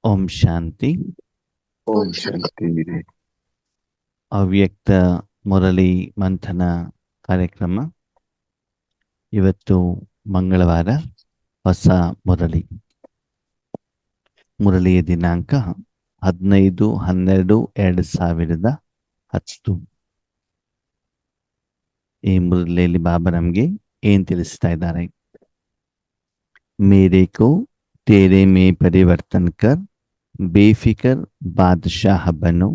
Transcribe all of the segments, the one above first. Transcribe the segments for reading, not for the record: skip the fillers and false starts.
ಓಂ ಶಾಂತಿ. ಓಂ ಶಾಂತಿ. ಅವ್ಯಕ್ತ ಮುರಳಿ ಮಂಥನ ಕಾರ್ಯಕ್ರಮ. ಇವತ್ತು ಮಂಗಳವಾರ, ಹೊಸ ಮುರಳಿ. ಮುರಳಿಯ ದಿನಾಂಕ 15/12/2010. ಈ ಮುರಳಿಯಲ್ಲಿ ಬಾಬಾ ನಮಗೆ ಏನ್ ತಿಳಿಸ್ತಾ ಇದ್ದಾರೆ? ಮೇರೆ ಕೋ तेरे में परिवर्तन कर बेफिक्र बादशाह बनो,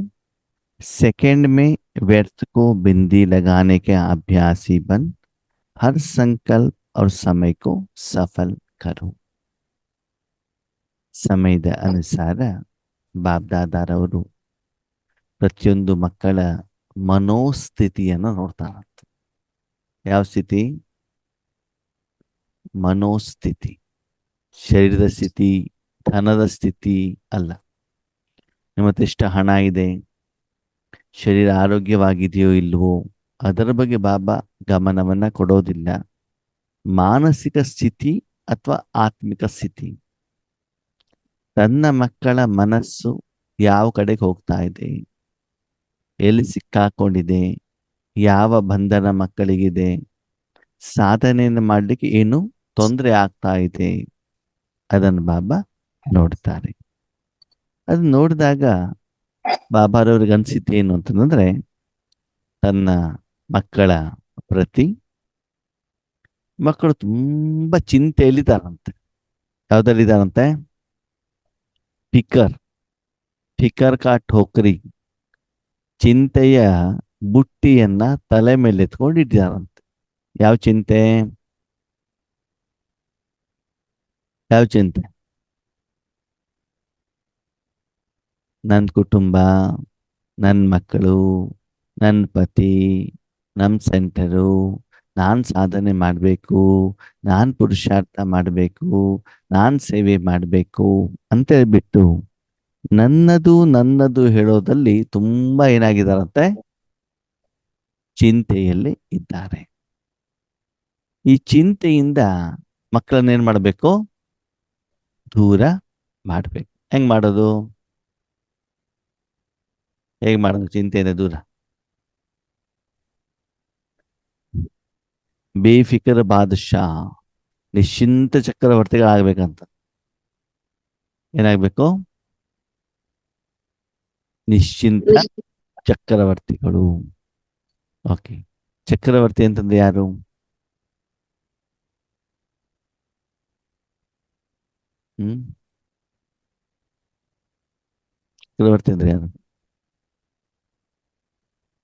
सेकंड में व्यर्थ को बिंदी लगाने के अभ्यासी बन, हर संकल्प और समय को सफल करो. ಸಮಯದ ಅನುಸಾರ ಬಾಬ್ದಾದಾರವರು ಪ್ರತಿಯೊಂದು ಮಕ್ಕಳ ಮನೋಸ್ಥಿತಿಯನ್ನು ನೋಡ್ತಾರಂತೆ. ಯಾವ ಸ್ಥಿತಿ? ಮನೋಸ್ಥಿತಿ. ಶರೀರದ ಸ್ಥಿತಿ, ಧನದ ಸ್ಥಿತಿ ಅಲ್ಲ. ನಿಮ್ಮ ಹತ್ರ ಎಷ್ಟು ಹಣ ಇದೆ, ಶರೀರ ಆರೋಗ್ಯವಾಗಿದೆಯೋ ಇಲ್ವೋ, ಅದರ ಬಗ್ಗೆ ಬಾಬಾ ಗಮನವನ್ನ ಕೊಡೋದಿಲ್ಲ. ಮಾನಸಿಕ ಸ್ಥಿತಿ ಅಥವಾ ಆತ್ಮಿಕ ಸ್ಥಿತಿ. ತನ್ನ ಮಕ್ಕಳ ಮನಸ್ಸು ಯಾವ ಕಡೆಗೆ ಹೋಗ್ತಾ ಇದೆ, ಎಲ್ಲಿ ಸಿಕ್ಕಾಕೊಂಡಿದೆ, ಯಾವ ಬಂಧನ ಮಕ್ಕಳಿಗಿದೆ, ಸಾಧನೆಯನ್ನು ಮಾಡಲಿಕ್ಕೆ ಏನು ತೊಂದರೆ ಆಗ್ತಾ ಇದೆ, ಅದನ್ನು ಬಾಬಾ ನೋಡ್ತಾರೆ. ಅದು ನೋಡಿದಾಗ ಬಾಬಾರವ್ರಿಗೆ ಅನ್ಸಿದ್ದು ಏನು ಅಂತಂದ್ರೆ, ತನ್ನ ಮಕ್ಕಳ ಪ್ರತಿ ಮಕ್ಕಳು ತುಂಬಾ ಚಿಂತೆಯಲ್ಲಿದ್ದಾರಂತೆ. ಯಾವ್ದಲ್ಲಿದ್ದಾರಂತೆ? ಫಿಕರ್ ಕಾ ಠೋಕ್ರಿ, ಚಿಂತೆಯ ಬುಟ್ಟಿಯನ್ನ ತಲೆ ಮೇಲೆ ಎತ್ಕೊಂಡಿದ್ದಾರಂತೆ. ಯಾವ ಚಿಂತೆ? ಯಾವ ಚಿಂತೆ? ನನ್ನ ಕುಟುಂಬ, ನನ್ನ ಮಕ್ಕಳು, ನನ್ನ ಪತಿ, ನಮ್ಮ ಸೆಂಟರು, ನಾನು ಸಾಧನೆ ಮಾಡಬೇಕು, ನಾನು ಪುರುಷಾರ್ಥ ಮಾಡಬೇಕು, ನಾನು ಸೇವೆ ಮಾಡಬೇಕು ಅಂತ ಹೇಳ್ಬಿಟ್ಟು ನನ್ನದು ಹೇಳೋದಲ್ಲಿ ತುಂಬಾ ಏನಾಗಿದ್ದಾರಂತೆ? ಚಿಂತೆಯಲ್ಲಿ ಇದ್ದಾರೆ. ಈ ಚಿಂತೆಯಿಂದ ಮಕ್ಕಳನ್ನ ಏನ್ ಮಾಡಬೇಕು? ದೂರ ಮಾಡಬೇಕು. ಹೆಂಗ್ ಮಾಡೋದು? ಹೇಗೆ ಮಾಡೋದು ಚಿಂತೆಯಿಂದ ದೂರ? ಬೇಫಿಕರ್ ಬಾದಶಾ, ನಿಶ್ಚಿಂತ ಚಕ್ರವರ್ತಿಗಳಾಗಬೇಕಂತ. ಏನಾಗಬೇಕು? ನಿಶ್ಚಿಂತ ಚಕ್ರವರ್ತಿಗಳು. ಓಕೆ, ಚಕ್ರವರ್ತಿ ಅಂತಂದ್ರೆ ಯಾರು? ಚಕ್ರವರ್ತಿ ಅಂದ್ರೆ ಯಾರು?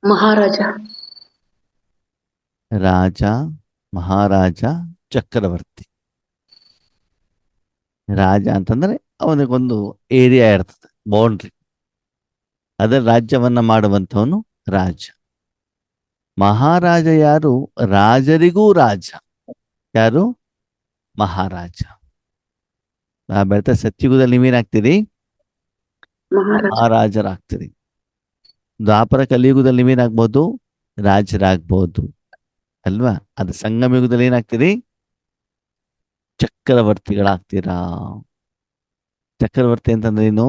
ಮಹಾರಾಜ. ರಾಜ, ಮಹಾರಾಜ, ಚಕ್ರವರ್ತಿ. ರಾಜ ಅಂತಂದ್ರೆ ಅವನಿಗೊಂದು ಏರಿಯಾ ಇರ್ತದೆ, ಬೌಂಡ್ರಿ. ಅದರ ರಾಜ್ಯವನ್ನ ಮಾಡುವಂಥವನು ರಾಜ. ಮಹಾರಾಜ ಯಾರು? ರಾಜರಿಗೂ ರಾಜ. ಯಾರು? ಮಹಾರಾಜ. ಬೆಳತ ಸತ್ಯುಗದಲ್ಲಿ ನೀವೇನಾಗ್ತೀರಿ? ಮಹಾರಾಜರಾಗ್ತೀರಿ. ದ್ವಾಪರ ಕಲಿಯುಗದಲ್ಲಿ ನೀವೇನಾಗ್ಬೋದು? ರಾಜರಾಗ್ಬೋದು ಅಲ್ವಾ? ಅದು ಸಂಗಮ ಯುಗದಲ್ಲಿ ಏನಾಗ್ತೀರಿ? ಚಕ್ರವರ್ತಿಗಳಾಗ್ತೀರಾ. ಚಕ್ರವರ್ತಿ ಅಂತಂದ್ರೆ ಏನು?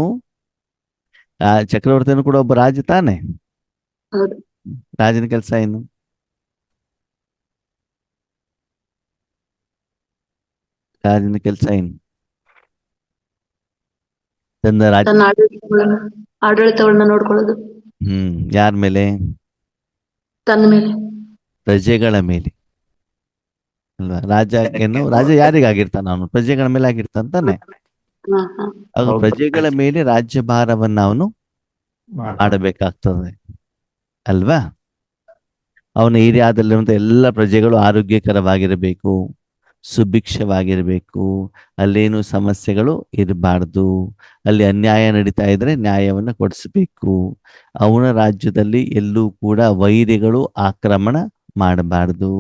ಚಕ್ರವರ್ತಿಯನ್ನು ಕೂಡ ಒಬ್ಬ ರಾಜ ತಾನೆ. ರಾಜನ ಕೆಲಸ ಏನು? ರಾಜನ ಕೆಲಸ ಏನು? ತನ್ನ ಆಡಳಿತಗಳನ್ನ ನೋಡ್ಕೊಳ್ಳೋದು. ಯಾರ ಮೇಲೆ? ತನ್ನ ಮೇಲೆ, ಪ್ರಜೆಗಳ ಮೇಲೆ ಅಲ್ವಾ? ರಾಜ ಯಾರಿಗಾಗಿರ್ತಾನ? ಅವನು ಪ್ರಜೆಗಳ ಮೇಲೆ ಆಗಿರ್ತಾನೆ. ಅದು ಪ್ರಜೆಗಳ ಮೇಲೆ ರಾಜ್ಯಭಾರವನ್ನ ಅವನು ಮಾಡಬೇಕಾಗ್ತದೆ ಅಲ್ವಾ? ಅವನ ಏರಿಯಾದಲ್ಲಿರುವಂತ ಎಲ್ಲ ಪ್ರಜೆಗಳು ಆರೋಗ್ಯಕರವಾಗಿರಬೇಕು, ಸುಭಿಕ್ಷವಾಗಿರಬೇಕು, ಅಲ್ಲೇನು ಸಮಸ್ಯೆಗಳು ಇರಬಾರ್ದು. ಅಲ್ಲಿ ಅನ್ಯಾಯ ನಡೀತಾ ಇದ್ರೆ ನ್ಯಾಯವನ್ನು ಕೊಡಿಸಬೇಕು. ಅವನ ರಾಜ್ಯದಲ್ಲಿ ಎಲ್ಲೂ ಕೂಡ ವೈರಿಗಳು ಆಕ್ರಮಣ ಮಾಡಬಾರ್ದು.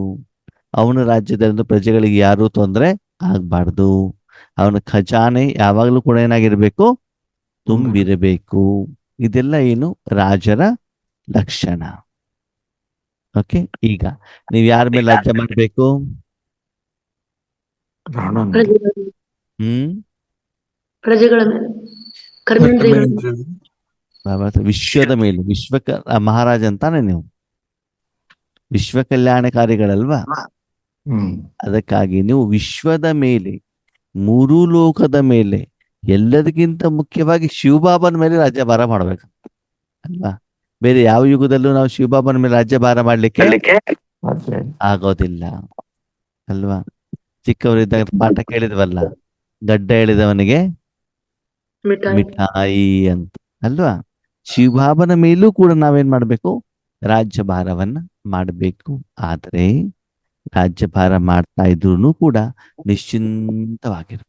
ಅವನ ರಾಜ್ಯದಲ್ಲಿ ಪ್ರಜೆಗಳಿಗೆ ಯಾರೂ ತೊಂದರೆ ಆಗ್ಬಾರ್ದು. ಅವನ ಖಜಾನೆ ಯಾವಾಗಲೂ ಕೂಡ ಏನಾಗಿರ್ಬೇಕು? ತುಂಬಿರಬೇಕು. ಇದೆಲ್ಲ ಏನು? ರಾಜರ ಲಕ್ಷಣ. ಓಕೆ, ಈಗ ನೀವು ಯಾರ ಮೇಲೆ ರಾಜ್ಯ ಮಾಡಬೇಕು? ಪ್ರಜೆಗಳ ಮೇಲೆ. ಕರ್ಮೇಂದ್ರಿಯಗಳು. ವಿಶ್ವದ ಮೇಲೆ ಮಹಾರಾಜ ಅಂತಾನೆ ನೀವು, ವಿಶ್ವ ಕಲ್ಯಾಣಕಾರಿಗಳಲ್ವಾ. ಅದಕ್ಕಾಗಿ ನೀವು ವಿಶ್ವದ ಮೇಲೆ, ಮೂರೂ ಲೋಕದ ಮೇಲೆ, ಎಲ್ಲದಕ್ಕಿಂತ ಮುಖ್ಯವಾಗಿ ಶಿವಬಾಬನ ಮೇಲೆ ರಾಜ್ಯಭಾರ ಮಾಡ್ಬೇಕು ಅಲ್ವಾ. ಬೇರೆ ಯಾವ ಯುಗದಲ್ಲೂ ನಾವು ಶಿವಬಾಬನ ಮೇಲೆ ರಾಜ್ಯಭಾರ ಮಾಡ್ಲಿಕ್ಕೆ ಆಗೋದಿಲ್ಲ ಅಲ್ವಾ. ಚಿಕ್ಕವರಿದ್ದಾಗ ಪಾಠ ಕೇಳಿದ್ವಲ್ಲ, ಗಡ್ಡ ಎಳೆದವನಿಗೆ ಮಿಠಾಯಿ. ಮಿಠಾಯಿ ಅಂತ ಅಲ್ವಾ. ಶಿವಬಾಬನ ಮೇಲೂ ಕೂಡ ನಾವೇನ್ ಮಾಡ್ಬೇಕು, ರಾಜ್ಯಭಾರವನ್ನ ಮಾಡಬೇಕು. ಆದ್ರೆ ರಾಜ್ಯಭಾರ ಮಾಡ್ತಾ ಇದ್ರು ಕೂಡ ನಿಶ್ಚಿಂತವಾಗಿರ್ಬೇಕು.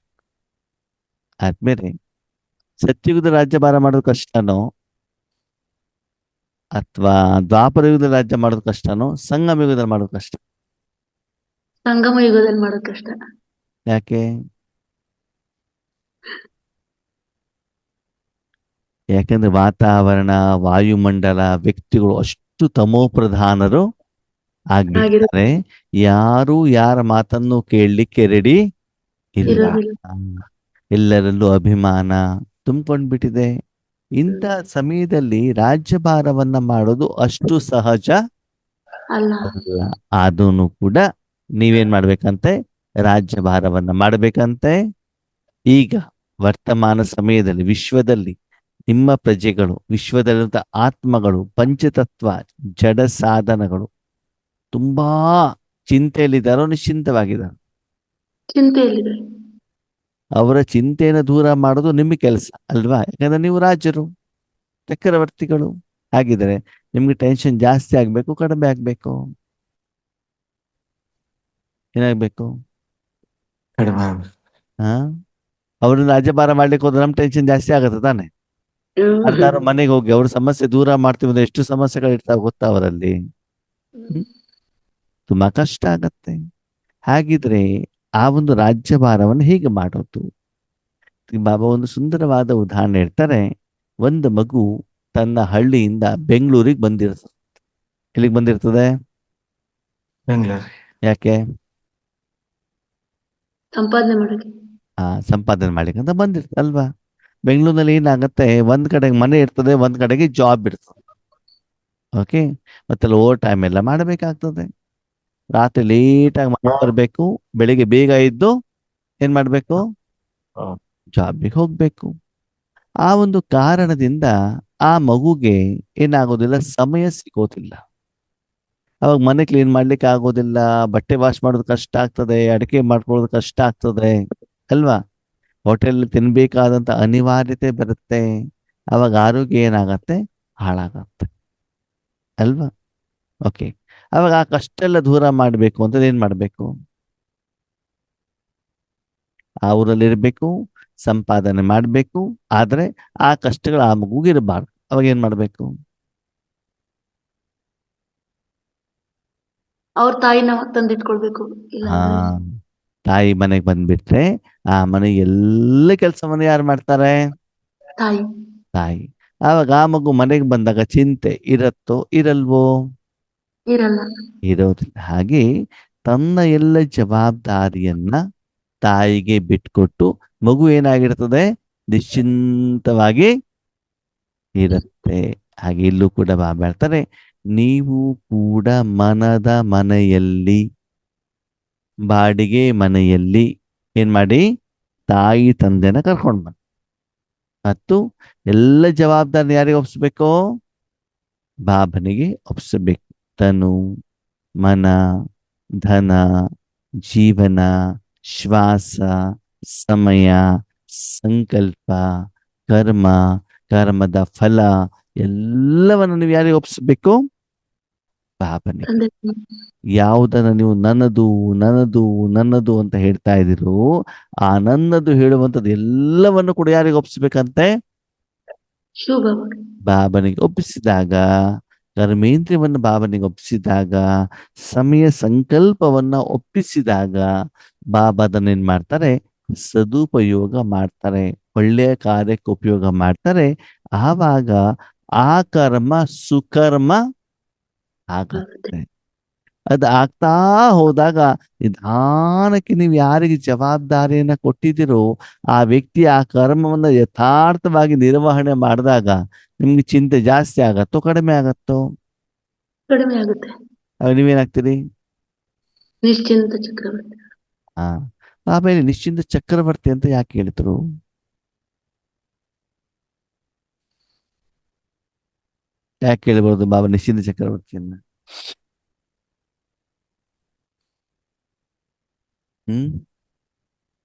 ಆದ್ಮೇಲೆ ಸತ್ಯಯುಗದ ರಾಜ್ಯಭಾರ ಮಾಡೋದು ಕಷ್ಟನೋ ಅಥವಾ ದ್ವಾಪರ ಯುಗದಲ್ಲಿ ರಾಜ್ಯ ಮಾಡೋದು ಕಷ್ಟನೋ, ಸಂಗಮ ಯುಗದಲ್ಲಿ ಮಾಡೋದು ಕಷ್ಟ? ಸಂಗಮ ಯುಗದಲ್ಲಿ ಮಾಡೋದು ಕಷ್ಟ. ಯಾಕೆ? ಯಾಕಂದ್ರೆ ವಾತಾವರಣ, ವಾಯುಮಂಡಲ, ವ್ಯಕ್ತಿಗಳು ಅಷ್ಟು ತಮೋ ಪ್ರಧಾನರು ಆಗ್ಬಿಡ್ತಾರೆ. ಯಾರು ಯಾರ ಮಾತನ್ನು ಕೇಳಲಿಕ್ಕೆ ರೆಡಿ ಇಲ್ಲ. ಇರೋದಿಲ್ಲ. ಎಲ್ಲರಲ್ಲೂ ಅಭಿಮಾನ ತುಂಬಿಕೊಂಡ್ಬಿಟ್ಟಿದೆ. ಇಂಥ ಸಮಯದಲ್ಲಿ ರಾಜ್ಯಭಾರವನ್ನ ಮಾಡೋದು ಅಷ್ಟು ಸಹಜ ಅಲ್ಲ. ಅಲ್ಲ. ಅದನ್ನು ಕೂಡ ನೀವೇನ್ ಮಾಡ್ಬೇಕಂತೆ, ರಾಜ್ಯಭಾರವನ್ನ ಮಾಡ್ಬೇಕಂತೆ. ಈಗ ವರ್ತಮಾನ ಸಮಯದಲ್ಲಿ ವಿಶ್ವದಲ್ಲಿ ನಿಮ್ಮ ಪ್ರಜೆಗಳು, ವಿಶ್ವದಲ್ಲಿರುವಂತ ಆತ್ಮಗಳು, ಪಂಚತತ್ವ, ಜಡ ಸಾಧನಗಳು ತುಂಬಾ ಚಿಂತೆಯಲ್ಲಿದ್ದಾರೋ ನಿಶ್ಚಿಂತವಾಗಿದ್ದಾರೆ? ಚಿಂತೆಯಲ್ಲಿದೆ. ಅವರ ಚಿಂತೆಯನ್ನು ದೂರ ಮಾಡೋದು ನಿಮ್ಮ ಕೆಲಸ ಅಲ್ವಾ. ಯಾಕಂದ್ರೆ ನೀವು ರಾಜರು, ಚಕ್ರವರ್ತಿಗಳು. ಹಾಗಿದ್ರೆ ನಿಮ್ಗೆ ಟೆನ್ಷನ್ ಜಾಸ್ತಿ ಆಗ್ಬೇಕು, ಕಡಿಮೆ ಆಗ್ಬೇಕು? ಏನಾಗ್ಬೇಕು? ಹಾ, ಅವ್ರನ್ನ ರಾಜ್ಯಭಾರ ಮಾಡ್ಲಿಕ್ಕೆ ಹೋದ್ರೆ ನಮ್ ಟೆನ್ಷನ್ ಜಾಸ್ತಿ ಆಗತ್ತೆ ತಾನೆ. ಅಲ್ಲಾರು ಮನೆಗೆ ಹೋಗಿ ಅವ್ರ ಸಮಸ್ಯೆ ದೂರ ಮಾಡ್ತೀವಿ ಅಂದ್ರೆ ಎಷ್ಟು ಸಮಸ್ಯೆಗಳು ಇರ್ತಾವ ಗೊತ್ತಾ ಅವರಲ್ಲಿ. ತುಂಬಾ ಕಷ್ಟ ಆಗತ್ತೆ. ಹಾಗಿದ್ರೆ ಆ ಒಂದು ರಾಜ್ಯಭಾರವನ್ನು ಹೇಗೆ ಮಾಡೋದು? ಬಾಬಾ ಒಂದು ಸುಂದರವಾದ ಉದಾಹರಣೆ ಹೇಳ್ತಾರೆ. ಒಂದು ಮಗು ತನ್ನ ಹಳ್ಳಿಯಿಂದ ಬೆಂಗಳೂರಿಗೆ ಬಂದಿರ್ತದೆ. ಎಲ್ಲಿಗೆ ಬಂದಿರ್ತದೆ? ಯಾಕೆ? ಸಂಪಾದನೆ ಮಾಡೋದು. ಸಂಪಾದನೆ ಮಾಡ್ಲಿಕ್ಕೆ ಅಂತ ಬಂದಿರ್ತದೆ ಅಲ್ವಾ. ಬೆಂಗಳೂರಿನಲ್ಲಿ ಏನಾಗತ್ತೆ, ಒಂದ್ ಕಡೆಗೆ ಮನೆ ಇರ್ತದೆ, ಒಂದ್ ಕಡೆಗೆ ಜಾಬ್ ಇರ್ತದೆ. ಓಕೆ, ಮತ್ತೆ ಓವರ್ ಟೈಮ್ ಎಲ್ಲ ಮಾಡಬೇಕಾಗ್ತದೆ. ರಾತ್ರಿ ಲೇಟಾಗಿ ಮನೆ ಬರ್ಬೇಕು, ಬೆಳಿಗ್ಗೆ ಬೇಗ ಇದ್ದು ಏನ್ ಮಾಡ್ಬೇಕು, ಜಾಬಿಗೆ ಹೋಗ್ಬೇಕು. ಆ ಒಂದು ಕಾರಣದಿಂದ ಆ ಮಗುಗೆ ಏನಾಗೋದಿಲ್ಲ, ಸಮಯ ಸಿಗೋದಿಲ್ಲ. ಅವಾಗ ಮನೆ ಕ್ಲೀನ್ ಮಾಡ್ಲಿಕ್ಕೆ ಆಗೋದಿಲ್ಲ, ಬಟ್ಟೆ ವಾಶ್ ಮಾಡೋದು ಕಷ್ಟ ಆಗ್ತದೆ, ಅಡಿಗೆ ಮಾಡ್ಕೊಳ್ಳೋದು ಕಷ್ಟ ಆಗ್ತದೆ ಅಲ್ವಾ. ಹೋಟೆಲ್ ತಿನ್ಬೇಕಾದಂತ ಅನಿವಾರ್ಯತೆ ಬರುತ್ತೆ. ಅವಾಗ ಆರೋಗ್ಯ ಏನಾಗತ್ತೆ, ಹಾಳಾಗತ್ತೆ ಅಲ್ವಾ. ಓಕೆ, ಅವಾಗ ಆ ಕಷ್ಟ ಎಲ್ಲ ದೂರ ಮಾಡ್ಬೇಕು ಅಂತ ಏನ್ ಮಾಡ್ಬೇಕು, ಆ ಊರಲ್ಲಿರ್ಬೇಕು, ಸಂಪಾದನೆ ಮಾಡ್ಬೇಕು. ಆದ್ರೆ ಆ ಕಷ್ಟಗಳು ಆ ಮಗುಗಿರಬಾರ್ದು. ಅವಾಗ ಏನ್ ಮಾಡ್ಬೇಕು, ಅವ್ರ ತಾಯಿನ ತಂದಿಟ್ಕೊಳ್ಬೇಕು. ಇಲ್ಲ ತಾಯಿ ಮನೆಗೆ ಬಂದ್ಬಿಟ್ರೆ ಆ ಮನೆ ಎಲ್ಲ ಕೆಲಸವನ್ನು ಯಾರು ಮಾಡ್ತಾರೆ, ತಾಯಿ. ತಾಯಿ. ಆವಾಗ ಆ ಮಗು ಮನೆಗೆ ಬಂದಾಗ ಚಿಂತೆ ಇರತ್ತೋ ಇರಲ್ವೋ, ಇರಲ್ಲ. ಇರೋದಿಲ್ಲ. ಹಾಗೆ ತನ್ನ ಎಲ್ಲ ಜವಾಬ್ದಾರಿಯನ್ನ ತಾಯಿಗೆ ಬಿಟ್ಕೊಟ್ಟು ಮಗು ಏನಾಗಿರ್ತದೆ, ನಿಶ್ಚಿಂತವಾಗಿ ಇರುತ್ತೆ. ಹಾಗೆ ಇಲ್ಲೂ ಕೂಡ ಬಾಬಾ ಹೇಳ್ತಾರೆ, ನೀವು ಕೂಡ ಮನದ ಮನೆಯಲ್ಲಿ, ಬಾಡಿಗೆ ಮನೆಯಲ್ಲಿ ಏನ್ ಮಾಡಿ, ತಾಯಿ ತಂದೆನ ಕರ್ಕೊಂಡು ಬನ್ನಿ. ಮತ್ತು ಎಲ್ಲ ಜವಾಬ್ದಾರಿ ಯಾರಿಗೆ ಒಪ್ಸ್ಬೇಕು, ಬಾಬನಿಗೆ ಒಪ್ಸಬೇಕು. ತನು, ಮನ, ಧನ, ಜೀವನ, ಶ್ವಾಸ, ಸಮಯ, ಸಂಕಲ್ಪ, ಕರ್ಮ, ಕರ್ಮದ ಫಲ ಎಲ್ಲವನ್ನು ನೀವು ಯಾರಿಗೆ ಒಪ್ಸ್ಬೇಕು, ಬಾಬನಿಗೆ. ಯಾವುದನ್ನ ನೀವು ನನ್ನದು ನನ್ನದು ನನ್ನದು ಅಂತ ಹೇಳ್ತಾ ಇದ್ದೀರೋ ಆ ನನ್ನದು ಹೇಳುವಂಥದ್ದು ಎಲ್ಲವನ್ನು ಕೂಡ ಯಾರಿಗೆ ಒಪ್ಪಿಸ್ಬೇಕಂತೆ, ಬಾಬನಿಗೆ ಒಪ್ಪಿಸಿದಾಗ, ಕರ್ಮೇಂದ್ರಿಯವನ್ನು ಬಾಬನಿಗೆ ಒಪ್ಪಿಸಿದಾಗ, ಸಮಯ ಸಂಕಲ್ಪವನ್ನ ಒಪ್ಪಿಸಿದಾಗ ಬಾಬಾ ಅದನ್ನೇನ್ ಮಾಡ್ತಾರೆ, ಸದುಪಯೋಗ ಮಾಡ್ತಾರೆ, ಒಳ್ಳೆಯ ಕಾರ್ಯಕ್ಕೆ ಉಪಯೋಗ ಮಾಡ್ತಾರೆ. ಆವಾಗ ಆ ಕರ್ಮ ಸುಕರ್ಮ ಆಗುತ್ತೆ. ಅದು ಆಗ್ತಾ ಹೋದಾಗ ನಿಧಾನಕ್ಕೆ ನೀವು ಯಾರಿಗೆ ಜವಾಬ್ದಾರಿಯನ್ನ ಕೊಟ್ಟಿದ್ದೀರೋ ಆ ವ್ಯಕ್ತಿ ಆ ಕರ್ಮವನ್ನ ಯಥಾರ್ಥವಾಗಿ ನಿರ್ವಹಣೆ ಮಾಡಿದಾಗ ನಿಮ್ಗೆ ಚಿಂತೆ ಜಾಸ್ತಿ ಆಗತ್ತೋ ಕಡಿಮೆ ಆಗತ್ತೋ? ಕಡಿಮೆ ಆಗುತ್ತೆ. ಅವಾಗ ನೀವೇನಾಗ್ತೀರಿ? ನಿಶ್ಚಿಂತ ಚಕ್ರವರ್ತಿ. ಹಾ. ಆಮೇಲೆ ನಿಶ್ಚಿಂತ ಚಕ್ರವರ್ತಿ ಅಂತ ಯಾಕೆ ಹೇಳಿದ್ರು? ಯಾಕೆ ಹೇಳ್ಬೋದು ಬಾಬಾ ನಿಶ್ಚಿಂತ ಚಕ್ರವರ್ತಿಯನ್ನ? ಹ್ಮ್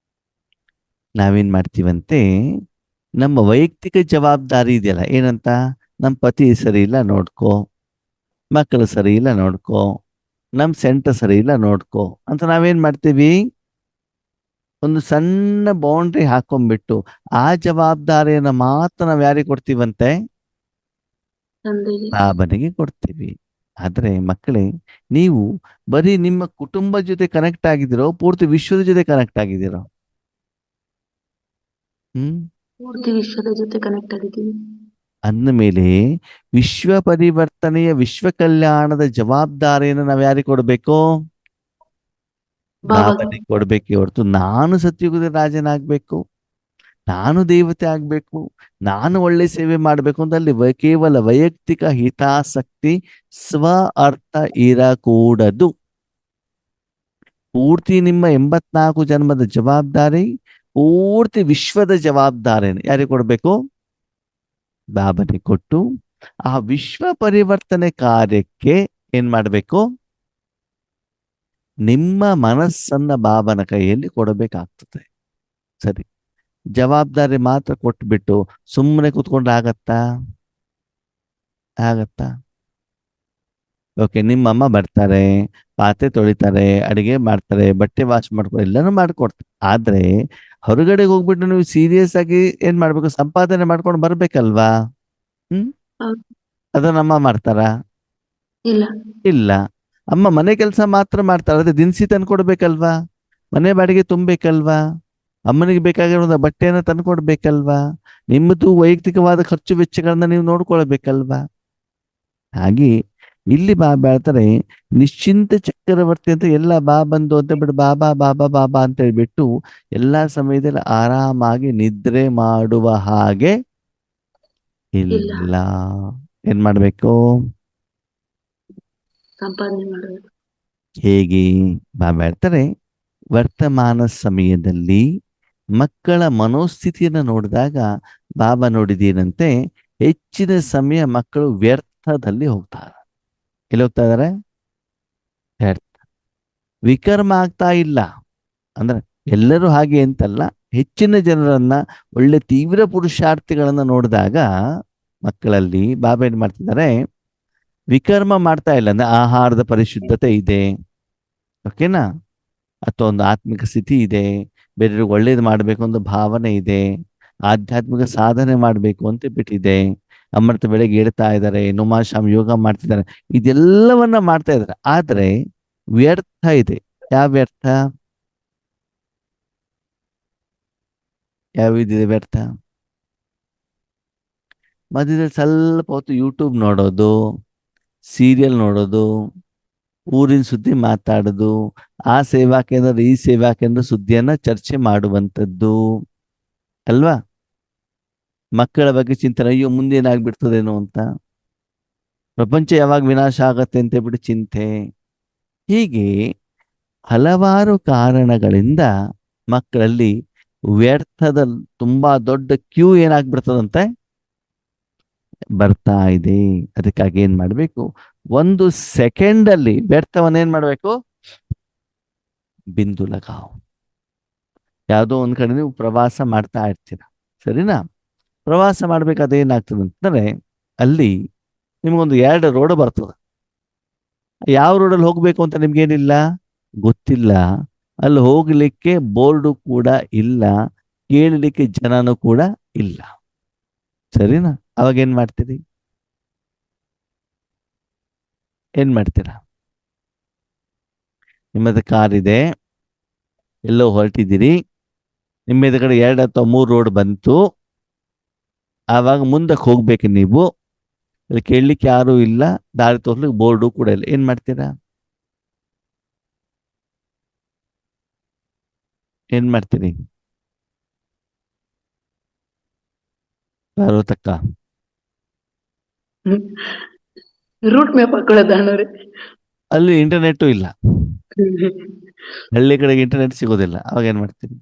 ನಾವೇನ್ ಮಾಡ್ತೀವಂತೆ, ನಮ್ಮ ವೈಯಕ್ತಿಕ ಜವಾಬ್ದಾರಿ ಇದೆಯಲ್ಲ, ಏನಂತ, ನಮ್ಮ ಪತಿ ಸರಿ ಇಲ್ಲ ನೋಡ್ಕೋ, ಮಕ್ಕಳು ಸರಿ ಇಲ್ಲ ನೋಡ್ಕೋ, ನಮ್ ಸೆಂಟರ್ ಸರಿ ಇಲ್ಲ ನೋಡ್ಕೋ ಅಂತ ನಾವೇನ್ ಮಾಡ್ತೀವಿ, ಒಂದು ಸಣ್ಣ ಬೌಂಡ್ರಿ ಹಾಕೊಂಡ್ಬಿಟ್ಟು ಆ ಜವಾಬ್ದಾರಿಯನ್ನ ಮಾತ್ರ ನಾವ್ ಯಾರಿಗೆ ಕೊಡ್ತೀವಂತೆ? ತಂದೆಗೆ. ಬಾಬನಿಗೆ ಕೊಡ್ತೀವಿ. ಆದ್ರೆ ಮಕ್ಕಳೇ, ನೀವು ಬರೀ ನಿಮ್ಮ ಕುಟುಂಬ ಜೊತೆ ಕನೆಕ್ಟ್ ಆಗಿದ್ದೀರೋ ಪೂರ್ತಿ ವಿಶ್ವದ ಜೊತೆ ಕನೆಕ್ಟ್ ಆಗಿದ್ದೀರೋ? ಹ್ಮ್ ಪೂರ್ತಿ ವಿಶ್ವದ ಜೊತೆ ಕನೆಕ್ಟ್ ಆಗಿದ್ದೀವಿ. ಅಂದಮೇಲೆ ವಿಶ್ವ ಪರಿವರ್ತನೆಯ ವಿಶ್ವ ಕಲ್ಯಾಣದ ಜವಾಬ್ದಾರಿಯನ್ನು ನಾವ್ ಯಾರಿಗೆ ಕೊಡ್ಬೇಕು? ಬಾಬಾಗೆ. ಬಾಬನಿಗೆ ಕೊಡ್ಬೇಕೆ ಹೊರತು ನಾನು ಸತ್ಯುಗದ ರಾಜನಾಗ್ಬೇಕು, ನಾನು ದೇವತೆ ಆಗ್ಬೇಕು, ನಾನು ಒಳ್ಳೆ ಸೇವೆ ಮಾಡ್ಬೇಕು ಅಂತ ಅಲ್ಲಿ ಕೇವಲ ವೈಯಕ್ತಿಕ ಹಿತಾಸಕ್ತಿ ಸ್ವ ಅರ್ಥ ಇರಕೂಡದು. ಪೂರ್ತಿ ನಿಮ್ಮ 84 ಜನ್ಮದ ಜವಾಬ್ದಾರಿ ಪೂರ್ತಿ ವಿಶ್ವದ ಜವಾಬ್ದಾರಿಯನ್ನು ಯಾರಿಗೆ ಕೊಡ್ಬೇಕು? ಬಾಬನಿಗೆ ಕೊಟ್ಟು ಆ ವಿಶ್ವ ಪರಿವರ್ತನೆ ಕಾರ್ಯಕ್ಕೆ ಏನ್ ಮಾಡ್ಬೇಕು? ನಿಮ್ಮ ಮನಸ್ಸನ್ನ ಬಾಬನ ಕೈಯಲ್ಲಿ ಕೊಡಬೇಕಾಗ್ತದೆ. ಸರಿ, ಜವಾಬ್ದಾರಿ ಮಾತ್ರ ಕೊಟ್ಬಿಟ್ಟು ಸುಮ್ಮನೆ ಕೂತ್ಕೊಂಡ್ರೆ ಆಗತ್ತಾ? ಆಗತ್ತಾ? ಓಕೆ, ನಿಮ್ಮಮ್ಮ ಬರ್ತಾರೆ, ಪಾತ್ರೆ ತೊಳಿತಾರೆ, ಅಡಿಗೆ ಮಾಡ್ತಾರೆ, ಬಟ್ಟೆ ವಾಶ್ ಮಾಡ್ಕೊ, ಎಲ್ಲಾನು ಮಾಡ್ಕೊಡ್ತಾರೆ. ಆದ್ರೆ ಹೊರಗಡೆ ಹೋಗ್ಬಿಟ್ಟು ನೀವು ಸೀರಿಯಸ್ ಆಗಿ ಏನ್ ಮಾಡ್ಬೇಕು? ಸಂಪಾದನೆ ಮಾಡ್ಕೊಂಡು ಬರ್ಬೇಕಲ್ವಾ? ಹ್ಮ್ ಹೌದು. ಅದನ್ನ ಅಮ್ಮ ಮಾಡ್ತಾರ? ಇಲ್ಲ. ಇಲ್ಲ. ಅಮ್ಮ ಮನೆ ಕೆಲಸ ಮಾತ್ರ ಮಾಡ್ತಾರ, ಅದೇ ದಿನಸಿ ತಂದ್ಕೊಡ್ಬೇಕಲ್ವಾ? ಮನೆ ಬಾಡಿಗೆ ತುಂಬಬೇಕಲ್ವಾ? ಅಮ್ಮನಿಗೆ ಬೇಕಾಗಿರೋ ಬಟ್ಟೆಯನ್ನ ತಂದ್ಕೊಡ್ಬೇಕಲ್ವಾ? ನಿಮ್ಮದು ವೈಯಕ್ತಿಕವಾದ ಖರ್ಚು ವೆಚ್ಚಗಳನ್ನ ನೀವು ನೋಡ್ಕೊಳ್ಬೇಕಲ್ವಾ? ಹಾಗೆ ಇಲ್ಲಿ ಬಾಬಾ ಹೇಳ್ತಾರೆ, ನಿಶ್ಚಿಂತ ಚಕ್ರವರ್ತಿ ಅಂತ ಎಲ್ಲ ಬಾ ಬಂದು ಅಂತ ಬಿಟ್ಟು ಬಾಬಾ ಬಾಬಾ ಬಾಬಾ ಅಂತ ಹೇಳ್ಬಿಟ್ಟು ಎಲ್ಲಾ ಸಮಯದಲ್ಲಿ ಆರಾಮಾಗಿ ನಿದ್ರೆ ಮಾಡುವ ಹಾಗೆ ಇಲ್ಲ. ಏನ್ ಮಾಡ್ಬೇಕು? ಸಂಪಾದನೆ ಮಾಡಬೇಕು. ಹೇಗೆ? ಬಾಬಾ ಹೇಳ್ತಾರೆ, ವರ್ತಮಾನ ಸಮಯದಲ್ಲಿ ಮಕ್ಕಳ ಮನೋಸ್ಥಿತಿಯನ್ನು ನೋಡಿದಾಗ ಬಾಬಾ ನೋಡಿದೇನಂತೆ, ಹೆಚ್ಚಿನ ಸಮಯ ಮಕ್ಕಳು ವ್ಯರ್ಥದಲ್ಲಿ ಹೋಗ್ತಾರೆ. ಎಲ್ಲಿ ಹೋಗ್ತಾ ಇದಾರೆ? ವ್ಯರ್ಥ. ವಿಕರ್ಮ ಆಗ್ತಾ ಇಲ್ಲ ಅಂದ್ರೆ ಎಲ್ಲರೂ ಹಾಗೆ ಅಂತಲ್ಲ, ಹೆಚ್ಚಿನ ಜನರನ್ನ ಒಳ್ಳೆ ತೀವ್ರ ಪುರುಷಾರ್ಥಿಗಳನ್ನ ನೋಡಿದಾಗ ಮಕ್ಕಳಲ್ಲಿ ಬಾಬಾ ಏನ್ ಮಾಡ್ತಿದ್ದಾರೆ, ವಿಕರ್ಮ ಮಾಡ್ತಾ ಇಲ್ಲ. ಅಂದ್ರೆ ಆಹಾರದ ಪರಿಶುದ್ಧತೆ ಇದೆ, ಓಕೆನಾ, ಅಥವಾ ಒಂದು ಆತ್ಮಿಕ ಸ್ಥಿತಿ ಇದೆ, ಬೇರೆಯವ್ರಿಗೆ ಒಳ್ಳೇದು ಮಾಡ್ಬೇಕು ಅಂತ ಭಾವನೆ ಇದೆ, ಆಧ್ಯಾತ್ಮಿಕ ಸಾಧನೆ ಮಾಡ್ಬೇಕು ಅಂತ ಬಿಟ್ಟಿದೆ, ಅಮೃತ ಬೆಳಗ್ಗೆ ಏಳ್ತಾ ಇದ್ದಾರೆ, ನುಮಾಶಾಮ್ ಯೋಗ ಮಾಡ್ತಿದ್ದಾರೆ, ಇದೆಲ್ಲವನ್ನ ಮಾಡ್ತಾ ಇದ್ದಾರೆ. ಆದ್ರೆ ವ್ಯರ್ಥ ಇದೆ. ಯಾವ ವ್ಯರ್ಥ? ಯಾವಿದೆ ವ್ಯರ್ಥ? ಮಧ್ಯದಲ್ಲಿ ಸ್ವಲ್ಪ ಹೊತ್ತು ಯೂಟ್ಯೂಬ್ ನೋಡೋದು, ಸೀರಿಯಲ್ ನೋಡೋದು, ಊರಿನ ಸುದ್ದಿ ಮಾತಾಡೋದು, ಆ ಸೇವಾ ಕೇಂದ್ರ ಈ ಸೇವಾ ಕೇಂದ್ರ ಸುದ್ದಿಯನ್ನ ಚರ್ಚೆ ಮಾಡುವಂಥದ್ದು ಅಲ್ವಾ? ಮಕ್ಕಳ ಬಗ್ಗೆ ಚಿಂತನೆ, ಅಯ್ಯೋ ಮುಂದೇನಾಗ್ಬಿಡ್ತದೇನೋ ಅಂತ, ಪ್ರಪಂಚ ಯಾವಾಗ ವಿನಾಶ ಆಗತ್ತೆ ಅಂತ ಹೇಳ್ಬಿಟ್ಟು ಚಿಂತೆ. ಹೀಗೆ ಹಲವಾರು ಕಾರಣಗಳಿಂದ ಮಕ್ಕಳಲ್ಲಿ ವ್ಯರ್ಥದ ತುಂಬಾ ದೊಡ್ಡ ಕ್ಯೂ ಏನಾಗ್ಬಿಡ್ತದಂತೆ, ಬರ್ತಾ ಇದೆ. ಅದಕ್ಕಾಗಿ ಏನ್ ಮಾಡ್ಬೇಕು, ಒಂದು ಸೆಕೆಂಡ್ ಅಲ್ಲಿ ವ್ಯರ್ಥವನ್ನ ಏನ್ ಮಾಡ್ಬೇಕು? ಬಿಂದು ಲಗಾವ್. ಯಾವುದೋ ಒಂದ್ ಕಡೆ ನೀವು ಪ್ರವಾಸ ಮಾಡ್ತಾ ಇರ್ತೀರ, ಸರಿನಾ? ಪ್ರವಾಸ ಮಾಡ್ಬೇಕಾದ್ರೆ ಏನಾಗ್ತದೆ ಅಂತಂದ್ರೆ, ಅಲ್ಲಿ ನಿಮ್ಗೊಂದು 2 ರೋಡ್ ಬರ್ತದೆ. ಯಾವ ರೋಡಲ್ಲಿ ಹೋಗ್ಬೇಕು ಅಂತ ನಿಮ್ಗೇನಿಲ್ಲ ಗೊತ್ತಿಲ್ಲ, ಅಲ್ಲಿ ಹೋಗ್ಲಿಕ್ಕೆ ಬೋರ್ಡು ಕೂಡ ಇಲ್ಲ, ಕೇಳಲಿಕ್ಕೆ ಜನನೂ ಕೂಡ ಇಲ್ಲ, ಸರಿನಾ? ಅವಾಗ ಏನ್ ಮಾಡ್ತೀರಿ? ಏನ್ ಮಾಡ್ತೀರಾ? ನಿಮ್ಮದು ಕಾರ್ ಇದೆ, ಎಲ್ಲೋ ಹೊರಟಿದ್ದೀರಿ, ನಿಮ್ಮ ಎದುರುಗಡೆ 2 ಅಥವಾ 3 ರೋಡ್ ಬಂತು, ಆವಾಗ ಮುಂದಕ್ಕೆ ಹೋಗ್ಬೇಕು ನೀವು, ಅಲ್ಲಿ ಕೇಳಲಿಕ್ಕೆ ಯಾರು ಇಲ್ಲ, ದಾರಿ ತೋರ್ಲಿಕ್ಕೆ ಬೋರ್ಡು ಕೂಡ ಇಲ್ಲ, ಏನ್ ಮಾಡ್ತೀರಾ? ಏನ್ ಮಾಡ್ತೀರಿ ಪಾರ್ವತಕ್ಕ? ರೂಟ್ ಮ್ಯಾಪ್ ಹಾಕೊಳ್ಳೋದು ಅಣ್ಣವ್ರೆ. ಅಲ್ಲಿ ಇಂಟರ್ನೆಟ್ ಇಲ್ಲ, ಹಳ್ಳಿ ಕಡೆಗೆ ಇಂಟರ್ನೆಟ್ ಸಿಗೋದಿಲ್ಲ, ಅವಾಗ ಏನ್ ಮಾಡ್ತೀರಿ?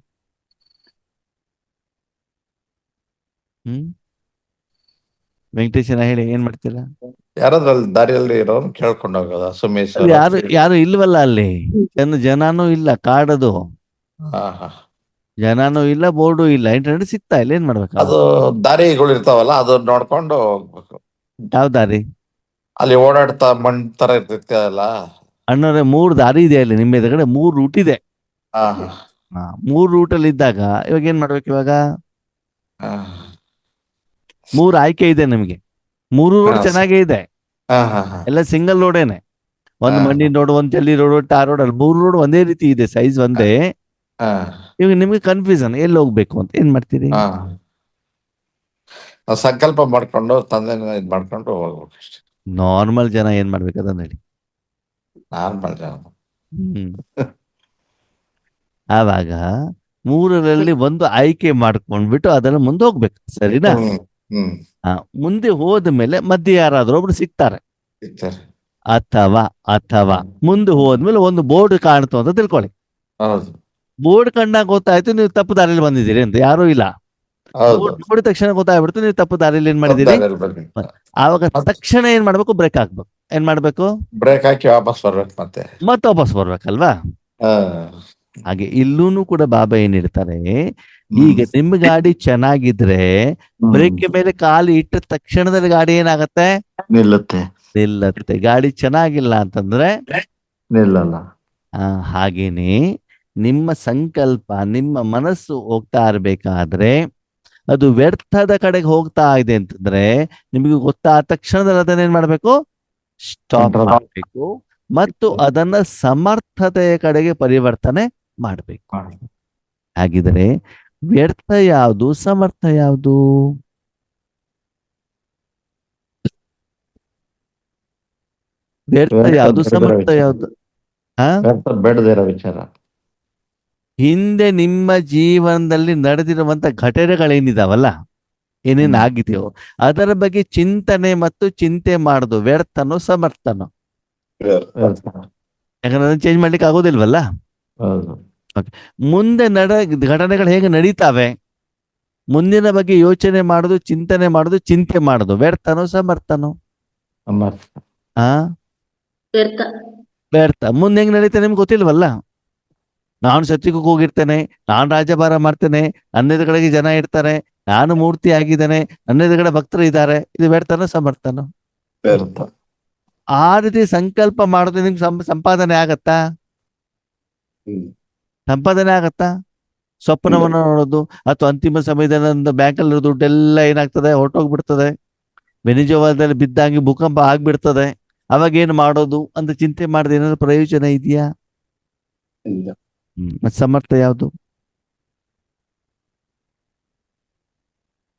ಹ್ಮ್ ವೆಂಕಟೇಶನ ಹೇಳಿ, ಏನ್ ಮಾಡ್ತೀರಾ? ಯಾರಾದ್ರಲ್ಲಿ ದಾರಿಯಲ್ಲಿ ಇರೋರು ಕೇಳ್ಕೊಂಡು ಹೋಗೋದ ಸುಮೇಶ್ ಅಲ್ಲಿ ಅವರ? ಯಾರು ಯಾರು ಇಲ್ವಲ್ಲ, ಅಲ್ಲಿ ಜನನೂ ಇಲ್ಲ, ಕಾಡದು ಹಾ ಹಾ. ಜನನೂ ಇಲ್ಲ, ಬೋರ್ಡು ಇಲ್ಲ, ಇಂಟರ್ನೆಟ್ ಸಿಗ್ತಾ ಇಲ್ಲ, ಏನ್ ಮಾಡ್ಬೇಕು? ಅದು ದಾರಿಗಳು ಇರ್ತಾವಲ್ಲ, ಅದು ನೋಡ್ಕೊಂಡು ಹೋಗ್ಬೇಕು. ಯಾವ ದಾರಿ? ಅಲ್ಲಿ ಓಡಾಡ್ತಾ ಮಣ್ ತರ ಇರ್ತೈತಿ ಅಲ್ಲ. ಅಣ್ಣವ್ರೆ 3 ದಾರಿ ಇದೆ ಅಲ್ಲಿ, ನಿಮ್ಮ ಎದುರುಗಡೆ 3 ರೂಟ್ ಇದೆ. ಹಾ ಹಾ 3 ರೂಟಲ್ಲಿ ಇದ್ದಾಗ ಇವಾಗ ಏನ್ ಮಾಡ್ಬೇಕು? ಇವಾಗ ಹಾ 3 ಆಯ್ಕೆ ಇದೆ ನಿಮ್ಗೆ. 3 ರೋಡ್ ಚೆನ್ನಾಗೇ ಇದೆ, ಹಾ ಹಾ ಹಾ ಎಲ್ಲ ಸಿಂಗಲ್ ರೋಡೇನೆ. ಒಂದು ಮಣ್ಣಿನ ರೋಡ್, ಒಂದು ಜಲ್ಲಿ ರೋಡ್, ಟಾರ್ ರೋಡ್, ಅಲ್ಲಿ 3 ರೋಡ್ ಒಂದೇ ರೀತಿ ಇದೆ, ಸೈಜ್ ಒಂದೇ. ಹಾ ಇವಾಗ ನಿಮ್ಗೆ ಕನ್ಫ್ಯೂಷನ್, ಎಲ್ಲಿ ಹೋಗ್ಬೇಕು ಅಂತ, ಏನ್ ಮಾಡ್ತೀರಿ? ಹಾ. ನಾವು ಸಂಕಲ್ಪ ಮಾಡ್ಕೊಂಡು ತಂದೆನ ಇದ್ ಮಾಡ್ಕೊಂಡು ಹೋಗ್ಬೇಕು ಅಷ್ಟೇ. ನಾರ್ಮಲ್ ಜನ ಏನ್ ಮಾಡ್ಬೇಕು ಅದನ್ನ ಹೇಳಿ. ನಾರ್ಮಲ್ ಜನ. ಹ್ಮ್ ಆವಾಗ 3ರಲ್ಲಿ ಒಂದು ಆಯ್ಕೆ ಮಾಡ್ಕೊಂಡ್ಬಿಟ್ಟು ಅದನ್ನ ಮುಂದೆ ಹೋಗ್ಬೇಕು, ಸರಿನಾ? ಹ್ಮ್ ಹ್ಮ್ ಮುಂದೆ ಹೋದ ಮೇಲೆ ಮಧ್ಯೆ ಯಾರಾದ್ರೂ ಒಬ್ರು ಸಿಗ್ತಾರೆ, ಸಿಗ್ತಾರೆ. ಅಥವಾ ಅಥವಾ ಮುಂದೆ ಹೋದ್ಮೇಲೆ ಒಂದು ಬೋರ್ಡ್ ಕಾಣ್ತು ಅಂತ ತಿಳ್ಕೊಳ್ಳಿ. ಹೌದು ಬೋರ್ಡ್ ಕಂಡಾಗ ಗೊತ್ತಾಯ್ತು ನೀವು ತಪ್ಪು ದಾರಿಯಲ್ಲಿ ಬಂದಿದ್ದೀರಿ ಅಂತ, ಯಾರೂ ಇಲ್ಲ. ಹೌದು. ಬೋರ್ಡ್ ನೋಡಿದ ತಕ್ಷಣ ಗೊತ್ತಾಗ್ಬಿಡ್ತು ನೀವು ತಪ್ಪು ದಾರಿಯಲ್ಲಿ ಏನ್ ತಪ್ಪು ಮಾಡಿದಿರಿ. ದಾರಿಯಲ್ಲಿ ಬರ್ಬೇಕು. ಆವಾಗ ತಕ್ಷಣ ಏನ್ ಮಾಡ್ಬೇಕು? ಬ್ರೇಕ್ ಹಾಕ್ಬೇಕು. ಏನ್ ಮಾಡ್ಬೇಕು? ಬ್ರೇಕ್ ಹಾಕಿ ವಾಪಸ್ ಬರ್ಬೇಕು ಮತ್ತೆ. ಮತ್ತೆ ವಾಪಸ್ ಬರ್ಬೇಕಲ್ವಾ? ಹಾ ಹಾಗೆ ಇಲ್ಲೂನು ಕೂಡ ಬಾಬಾ ಏನ್ ಹೇಳ್ತಾರೆ, ಈಗ ನಿಮ್ ಗಾಡಿ ಚೆನ್ನಾಗಿದ್ರೆ ಬ್ರೇಕ್ ಮೇಲೆ ಕಾಲು ಇಟ್ಟ ತಕ್ಷಣದಲ್ಲಿ ಗಾಡಿ ಏನಾಗತ್ತೆ? ನಿಲ್ಲುತ್ತೆ. ನಿಲ್ಲತ್ತೆ. ಗಾಡಿ ಚೆನ್ನಾಗಿಲ್ಲ ಅಂತಂದ್ರೆ ನಿಲ್ಲಲ್ಲ. ಹಾಗೇನೆ ನಿಮ್ಮ ಸಂಕಲ್ಪ, ನಿಮ್ಮ ಮನಸ್ಸು ಹೋಗ್ತಾ ಇರ್ಬೇಕಾದ್ರೆ ಅದು ವ್ಯರ್ಥದ ಕಡೆಗೆ ಹೋಗ್ತಾ ಇದೆ ಅಂತಂದ್ರೆ ನಿಮಗೆ ಗೊತ್ತಾದ ತಕ್ಷಣದಲ್ಲಿ ಅದನ್ನೇನ್ ಮಾಡ್ಬೇಕು? ಸ್ಟಾಪ್ ಮಾಡಬೇಕು ಮತ್ತು ಅದನ್ನ ಸಮರ್ಥತೆಯ ಕಡೆಗೆ ಪರಿವರ್ತನೆ ಮಾಡಬೇಕು. ಹಾಗಿದ್ರೆ ವ್ಯರ್ಥ ಯಾವುದು, ಸಮರ್ಥ ಯಾವುದು? ವ್ಯರ್ಥ ಯಾವುದು, ಸಮರ್ಥ ಯಾವುದು? ಬೇಡದೇ ಇರೋ ವಿಚಾರ. ಹಿಂದೆ ನಿಮ್ಮ ಜೀವನದಲ್ಲಿ ನಡೆದಿರುವಂತ ಘಟನೆಗಳೇನಿದಾವಲ್ಲ, ಏನೇನ್ ಆಗಿದೆಯೋ ಅದರ ಬಗ್ಗೆ ಚಿಂತನೆ ಮತ್ತು ಚಿಂತೆ ಮಾಡುದು ವ್ಯರ್ಥನೋ ಸಮರ್ಥನೋ? ಯಾಕಂದ್ರೆ ಅದನ್ನ ಚೇಂಜ್ ಮಾಡ್ಲಿಕ್ಕೆ ಆಗೋದಿಲ್ವಲ್ಲ. ಮುಂದೆ ಘಟನೆಗಳು ಹೇಗೆ ನಡೀತಾವೆ, ಮುಂದಿನ ಬಗ್ಗೆ ಯೋಚನೆ ಮಾಡುದು, ಚಿಂತನೆ ಮಾಡುದು, ಚಿಂತೆ ಮಾಡುದು ವ್ಯರ್ಥನೋ ಸಮರ್ಥನೋ? ವ್ಯರ್ಥ. ಮುಂದೆ ಹೆಂಗ್ ನಡೀತಾ ನಿಮ್ಗೆ ಗೊತ್ತಿಲ್ವಲ್ಲ. ನಾನು ಸತ್ಯುಗಕ್ಕೆ ಹೋಗಿರ್ತೇನೆ, ನಾನು ರಾಜಭಾರ ಮಾಡ್ತೇನೆ, ನನ್ನ ಎದುರುಗಡೆಗೆ ಜನ ಇರ್ತಾರೆ, ನಾನು ಮೂರ್ತಿ ಆಗಿದ್ದೇನೆ, ನನ್ನ ಎದುರುಗಡೆ ಭಕ್ತರು ಇದ್ದಾರೆ, ಇದು ವ್ಯರ್ಥನೋ ಸಮರ್ಥನೋ? ವ್ಯರ್ಥ. ಆ ರೀತಿ ಸಂಕಲ್ಪ ಮಾಡೋದು ನಿಮ್ಗೆ ಸಂಪಾದನೆ ಆಗತ್ತಾ? ಸಂಪಾದನೆ ಆಗತ್ತಾ? ಸ್ವಪ್ನವನ್ನು ನೋಡೋದು ಅಥವಾ ಅಂತಿಮ ಸಮಯದಲ್ಲಿ ಬ್ಯಾಂಕಲ್ಲಿ ದುಡ್ಡೆಲ್ಲ ಏನಾಗ್ತದೆ? ಹೊರಟೋಗ್ಬಿಡ್ತದೆ, ವೆನಿಜುವಾದಲ್ಲಿ ಬಿದ್ದಂಗೆ ಭೂಕಂಪ ಆಗ್ಬಿಡ್ತದೆ. ಅವಾಗ ಏನ್ ಮಾಡೋದು ಅಂತ ಚಿಂತೆ ಮಾಡಿದ್ರೆ ಏನಾದ್ರು ಪ್ರಯೋಜನ ಇದೆಯಾ? ಮತ್ತೆ ಸಮರ್ಥ ಯಾವುದು?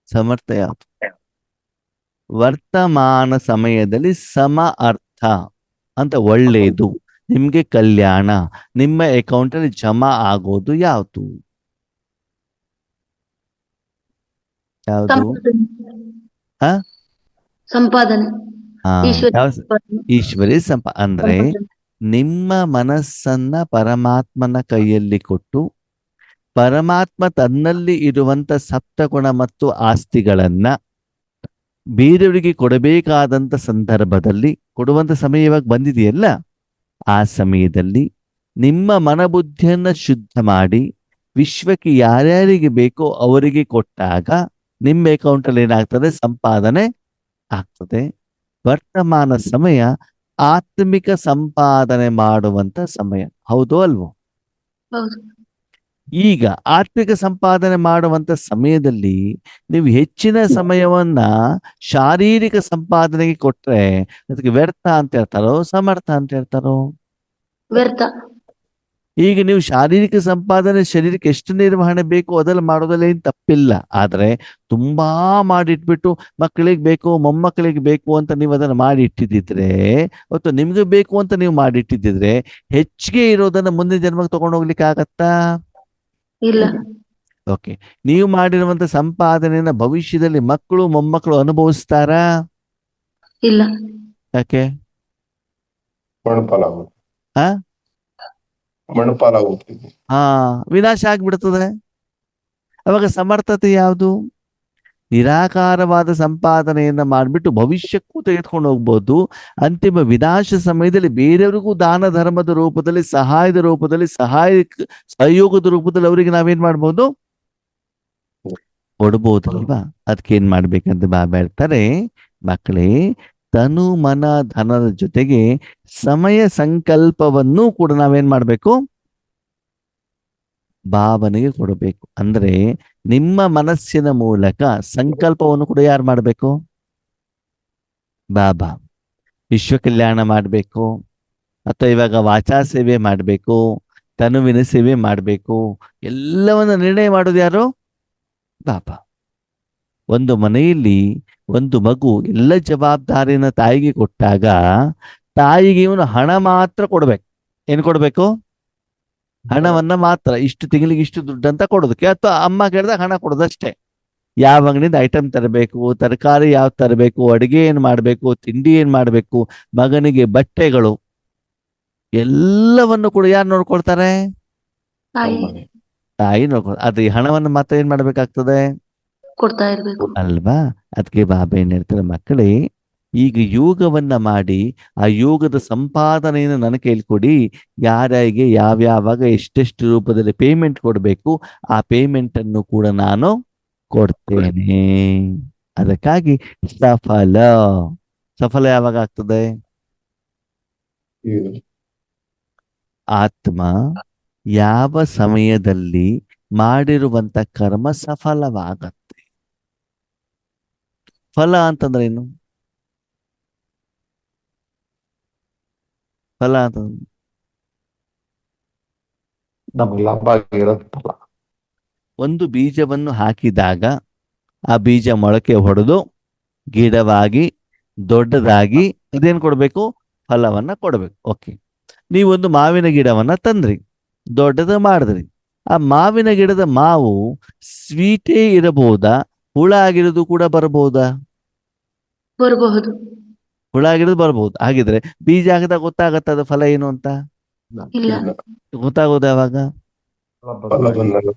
ಸಮರ್ಥ ಯಾವುದು? ವರ್ತಮಾನ ಸಮಯದಲ್ಲಿ ಸಮ ಅರ್ಥ ಅಂತ ಒಳ್ಳೆಯದು, ನಿಮ್ಗೆ ಕಲ್ಯಾಣ, ನಿಮ್ಮ ಅಕೌಂಟ್ ಅಲ್ಲಿ ಜಮಾ ಆಗೋದು ಯಾವುದು? ಯಾವುದು? ಸಂಪಾದನೆ. ಈಶ್ವರಿ ಅಂದ್ರೆ ನಿಮ್ಮ ಮನಸ್ಸನ್ನ ಪರಮಾತ್ಮನ ಕೈಯಲ್ಲಿ ಕೊಟ್ಟು ಪರಮಾತ್ಮ ತನ್ನಲ್ಲಿ ಇರುವಂತ ಸಪ್ತಗುಣ ಮತ್ತು ಆಸ್ತಿಗಳನ್ನ ಬೇರೆಯವರಿಗೆ ಕೊಡಬೇಕಾದಂತ ಸಂದರ್ಭದಲ್ಲಿ ಕೊಡುವಂತ ಸಮಯ ಇವಾಗ ಬಂದಿದೆಯಲ್ಲ, ಆ ಸಮಯದಲ್ಲಿ ನಿಮ್ಮ ಮನಬುದ್ಧಿಯನ್ನ ಶುದ್ಧ ಮಾಡಿ ವಿಶ್ವಕ್ಕೆ ಯಾರ್ಯಾರಿಗೆ ಬೇಕೋ ಅವರಿಗೆ ಕೊಟ್ಟಾಗ ನಿಮ್ಮ ಅಕೌಂಟ್ ಅಲ್ಲಿ ಏನಾಗ್ತದೆ? ಸಂಪಾದನೆ ಆಗ್ತದೆ. ವರ್ತಮಾನ ಸಮಯ ಆತ್ಮಿಕ ಸಂಪಾದನೆ ಮಾಡುವಂತ ಸಮಯ, ಹೌದೋ ಅಲ್ವೋ? ಈಗ ಆತ್ಮಿಕ ಸಂಪಾದನೆ ಮಾಡುವಂತ ಸಮಯದಲ್ಲಿ ನೀವು ಹೆಚ್ಚಿನ ಸಮಯವನ್ನ ಶಾರೀರಿಕ ಸಂಪಾದನೆಗೆ ಕೊಟ್ರೆ ಅದಕ್ಕೆ ವ್ಯರ್ಥ ಅಂತ ಹೇಳ್ತಾರೋ ಸಮರ್ಥ ಅಂತ ಹೇಳ್ತಾರೋ? ವ್ಯರ್ಥ. ಈಗ ನೀವು ಶಾರೀರಿಕ ಸಂಪಾದನೆ ಶರೀರಕ್ಕೆ ಎಷ್ಟು ನಿರ್ವಹಣೆ ಬೇಕು ಅದೆಲ್ಲ ಮಾಡೋದ್ರಲ್ಲಿ ಏನ್ ತಪ್ಪಿಲ್ಲ. ಆದ್ರೆ ತುಂಬಾ ಮಾಡಿಟ್ಬಿಟ್ಟು ಮಕ್ಕಳಿಗೆ ಬೇಕು, ಮೊಮ್ಮಕ್ಕಳಿಗೆ ಬೇಕು ಅಂತ ನೀವು ಅದನ್ನ ಮಾಡಿ ಇಟ್ಟಿದ್ದಿದ್ರೆ, ಅಥವಾ ನಿಮ್ಗೆ ಬೇಕು ಅಂತ ನೀವು ಮಾಡಿಟ್ಟಿದ್ದಿದ್ರೆ ಹೆಚ್ಚಿಗೆ ಇರೋದನ್ನ ಮುಂದಿನ ಜನ್ಮಕ್ಕೆ ತಗೊಂಡು ಹೋಗ್ಲಿಕ್ಕೆ ಆಗತ್ತಾ? ಇಲ್ಲ. ಓಕೆ. ನೀವು ಮಾಡಿರುವಂತ ಸಂಪಾದನೆಯನ್ನ ಭವಿಷ್ಯದಲ್ಲಿ ಮಕ್ಕಳು ಮೊಮ್ಮಕ್ಕಳು ಅನುಭವಿಸ್ತಾರಾ? ಇಲ್ಲ. ಯಾಕೆ? ಮಣ್ಣುಪಾಲಾಗುತ್ತೆ. ಆ ಮಣ್ಣುಪಾಲಾಗುತ್ತೆ. ಹಾ, ವಿನಾಶ ಆಗ್ಬಿಡ್ತದೆ. ಅವಾಗ ಸಮರ್ಥತೆ ಯಾವುದು? ನಿರಾಕಾರವಾದ ಸಂಪಾದನೆಯನ್ನ ಮಾಡಿಬಿಟ್ಟು ಭವಿಷ್ಯಕ್ಕೂ ತೆಗೆದುಕೊಂಡು ಹೋಗ್ಬೋದು. ಅಂತಿಮ ವಿನಾಶ ಸಮಯದಲ್ಲಿ ಬೇರೆಯವ್ರಿಗೂ ದಾನ ಧರ್ಮದ ರೂಪದಲ್ಲಿ, ಸಹಾಯದ ರೂಪದಲ್ಲಿ, ಸಹಯೋಗದ ರೂಪದಲ್ಲಿ ಅವರಿಗೆ ನಾವೇನ್ ಮಾಡ್ಬೋದು? ಕೊಡ್ಬೋದಲ್ವಾ? ಅದಕ್ಕೇನ್ ಮಾಡ್ಬೇಕಂತ ಬಾಬಾ ಹೇಳ್ತಾರೆ, ಮಕ್ಕಳೇ, ತನು ಮನ ಧನದ ಜೊತೆಗೆ ಸಮಯ ಸಂಕಲ್ಪವನ್ನು ಕೂಡ ನಾವೇನ್ ಮಾಡ್ಬೇಕು? ಭಾವನೆಗೆ ಕೊಡಬೇಕು. ಅಂದ್ರೆ ನಿಮ್ಮ ಮನಸ್ಸಿನ ಮೂಲಕ ಸಂಕಲ್ಪವನ್ನು ಕೂಡ ಯಾರು ಮಾಡಬೇಕು? ಬಾಬಾ. ವಿಶ್ವ ಕಲ್ಯಾಣ ಮಾಡಬೇಕು, ಅಥವಾ ಇವಾಗ ವಾಚಾ ಸೇವೆ ಮಾಡಬೇಕು, ತನುವಿನ ಸೇವೆ ಮಾಡಬೇಕು, ಎಲ್ಲವನ್ನ ನಿರ್ಣಯ ಮಾಡೋದು ಯಾರು? ಬಾಬಾ. ಒಂದು ಮನೆಯಲ್ಲಿ ಒಂದು ಮಗು ಎಲ್ಲ ಜವಾಬ್ದಾರಿನ ತಾಯಿಗೆ ಕೊಟ್ಟಾಗ ತಾಯಿಗೆ ಇವನು ಹಣ ಮಾತ್ರ ಕೊಡ್ಬೇಕು. ಏನ್ ಕೊಡ್ಬೇಕು? ಹಣವನ್ನ ಮಾತ್ರ. ಇಷ್ಟು ತಿಂಗಳಿಗೆ ಇಷ್ಟು ದುಡ್ಡು ಅಂತ ಕೊಡೋದಕ್ಕೆ, ಅಥವಾ ಅಮ್ಮ ಕೇಳಿದಾಗ ಹಣ ಕೊಡೋದಷ್ಟೇ. ಯಾವ ಅಂಗಡಿಯಿಂದ ಐಟಮ್ ತರಬೇಕು, ತರಕಾರಿ ಯಾವ ತರಬೇಕು, ಅಡಿಗೆ ಏನ್ ಮಾಡ್ಬೇಕು, ತಿಂಡಿ ಏನ್ ಮಾಡ್ಬೇಕು, ಮಗನಿಗೆ ಬಟ್ಟೆಗಳು, ಎಲ್ಲವನ್ನು ಕೂಡ ಯಾರು ನೋಡ್ಕೊಳ್ತಾರೆ? ತಾಯಿ ತಾಯಿ ನೋಡ್ಕೊಳ್ತಾರೆ. ಆದ್ರೆ ಈ ಹಣವನ್ನು ಮಾತ್ರ ಏನ್ ಮಾಡ್ಬೇಕಾಗ್ತದೆ? ಕೊಡ್ತಾ ಇರ್ಬೇಕು. ಅಲ್ವಾ? ಅದಕ್ಕೆ ಬಾಬಾ ಏನ್ ಹೇಳ್ತಾರೆ, ಮಕ್ಕಳೇ, ಈಗ ಯೋಗವನ್ನ ಮಾಡಿ ಆ ಯೋಗದ ಸಂಪಾದನೆಯನ್ನು ನನ್ನ ಕೈಲಿ ಕೊಡಿ. ಯಾರಿಗೆ ಯಾವ್ಯಾವಾಗ ಎಷ್ಟೆಷ್ಟು ರೂಪದಲ್ಲಿ ಪೇಮೆಂಟ್ ಕೊಡಬೇಕು ಆ ಪೇಮೆಂಟ್ ಅನ್ನು ಕೂಡ ನಾನು ಕೊಡ್ತೇನೆ. ಅದಕ್ಕಾಗಿ ಸಫಲ ಯಾವಾಗ ಆಗ್ತದೆ? ಆತ್ಮ ಯಾವ ಸಮಯದಲ್ಲಿ ಮಾಡಿರುವಂತ ಕರ್ಮ ಸಫಲವಾಗತ್ತೆ. ಫಲ ಅಂತಂದ್ರೆ ಏನು? ಫಲ ಅಂತಂದ್ರೆ ನಮ್ಗೆ ಲಾಭ ಆಗಿರೋದು ಫಲ. ಒಂದು ಬೀಜವನ್ನು ಹಾಕಿದಾಗ ಆ ಬೀಜ ಮೊಳಕೆ ಹೊಡೆದು ಗಿಡವಾಗಿ ದೊಡ್ಡದಾಗಿ ಅದೇನ್ ಕೊಡ್ಬೇಕು? ಫಲವನ್ನ ಕೊಡ್ಬೇಕು. ಓಕೆ. ನೀವೊಂದು ಮಾವಿನ ಗಿಡವನ್ನ ತಂದ್ರಿ, ದೊಡ್ಡದ ಮಾಡಿದ್ರಿ. ಆ ಮಾವಿನ ಗಿಡದ ಮಾವು ಸ್ವೀಟೇ ಇರಬಹುದಾ? ಹುಳ ಆಗಿರೋದು ಕೂಡ ಬರಬಹುದಾ? ಬರಬಹುದು. ಹುಳ ಆಗಿರೋದು ಬರಬಹುದು. ಹಾಗಿದ್ರೆ ಬೀಜ ಹಾಕಿದಾಗ ಗೊತ್ತಾಗತ್ತ ಅದು ಫಲ ಏನು ಅಂತ? ಇಲ್ಲ. ಗೊತ್ತಾಗೋದು ಯಾವಾಗ? ಫಲ ಬಂದಾಗ.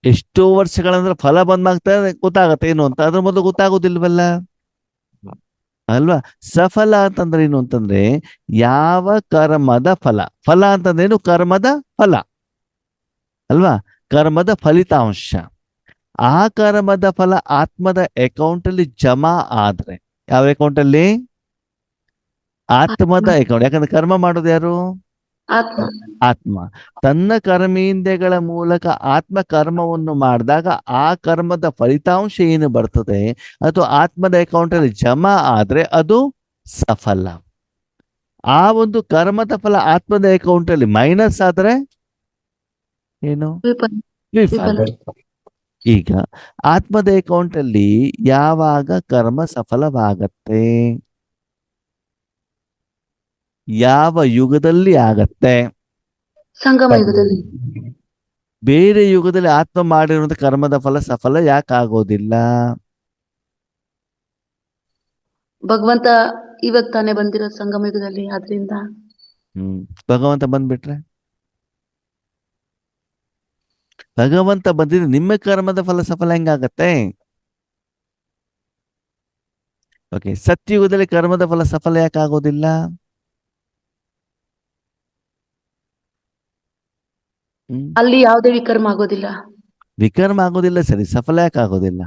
ಎಷ್ಟೋ ವರ್ಷಗಳಂದ್ರೆ ಫಲ ಬಂದಾಗ್ತದೆ ಗೊತ್ತಾಗತ್ತೆ ಏನು ಅಂತ. ಅದ್ರ ಮೊದಲು ಗೊತ್ತಾಗೋದಿಲ್ವಲ್ಲ, ಅಲ್ವಾ? ಸಫಲ ಅಂತಂದ್ರೆ ಏನು ಅಂತಂದ್ರೆ ಯಾವ ಕರ್ಮದ ಫಲ. ಫಲ ಅಂತಂದ್ರೇನು? ಕರ್ಮದ ಫಲ ಅಲ್ವಾ? ಕರ್ಮದ ಫಲಿತಾಂಶ. ಆ ಕರ್ಮದ ಫಲ ಆತ್ಮದ ಅಕೌಂಟ್ ಅಲ್ಲಿ ಜಮಾ ಆದ್ರೆ, ಯಾವ ಅಕೌಂಟ್ ಅಲ್ಲಿ? ಆತ್ಮದ ಅಕೌಂಟ್. ಯಾಕಂದ್ರೆ ಕರ್ಮ ಮಾಡೋದು ಯಾರು? ಆತ್ಮ. ಆತ್ಮ. ತನ್ನ ಕರ್ಮೇಂದ್ರಿಯಗಳ ಮೂಲಕ ಆತ್ಮ ಕರ್ಮವನ್ನು ಮಾಡಿದಾಗ ಆ ಕರ್ಮದ ಫಲಿತಾಂಶ ಏನು ಬರ್ತದೆ ಅದು ಆತ್ಮದ ಅಕೌಂಟ್ ಅಲ್ಲಿ ಜಮಾ ಆದ್ರೆ ಅದು ಸಫಲ. ಆ ಒಂದು ಕರ್ಮದ ಫಲ ಆತ್ಮದ ಅಕೌಂಟ್ ಅಲ್ಲಿ ಮೈನಸ್ ಆದ್ರೆ ಏನು? ವಿಫಲ. ವಿಫಲ. ಈಗ ಆತ್ಮದ ಅಕೌಂಟ್ ಅಲ್ಲಿ ಯಾವಾಗ ಕರ್ಮ ಸಫಲವಾಗತ್ತೆ? ಯಾವ ಯುಗದಲ್ಲಿ ಆಗತ್ತೆ? ಸಂಗಮ ಯುಗದಲ್ಲಿ. ಬೇರೆ ಯುಗದಲ್ಲಿ ಆತ್ಮ ಮಾಡಿರುವಂತ ಕರ್ಮದ ಫಲ ಸಫಲ ಯಾಕೆ ಆಗೋದಿಲ್ಲ? ಭಗವಂತ ಇವಾಗ ತಾನೇ ಬಂದಿರೋ ಸಂಗಮ ಯುಗದಲ್ಲಿ, ಆದ್ರಿಂದ ಭಗವಂತ ಬಂದ್ಬಿಟ್ರೆ, ಭಗವಂತ ಬಂದಿದ್ರೆ ನಿಮ್ಮ ಕರ್ಮದ ಫಲ ಸಫಲ ಹೆಂಗಾಗತ್ತೆ? ಓಕೆ. ಸತ್ಯಯುಗದಲ್ಲಿ ಕರ್ಮದ ಫಲ ಸಫಲ ಯಾಕೆ ಆಗೋದಿಲ್ಲ? ಅಲ್ಲಿ ಯಾವುದೇ ವಿಕರ್ಮ ಆಗೋದಿಲ್ಲ. ವಿಕರ್ಮ ಆಗೋದಿಲ್ಲ, ಸರಿ. ಸಫಲ ಯಾಕೆ ಆಗೋದಿಲ್ಲ?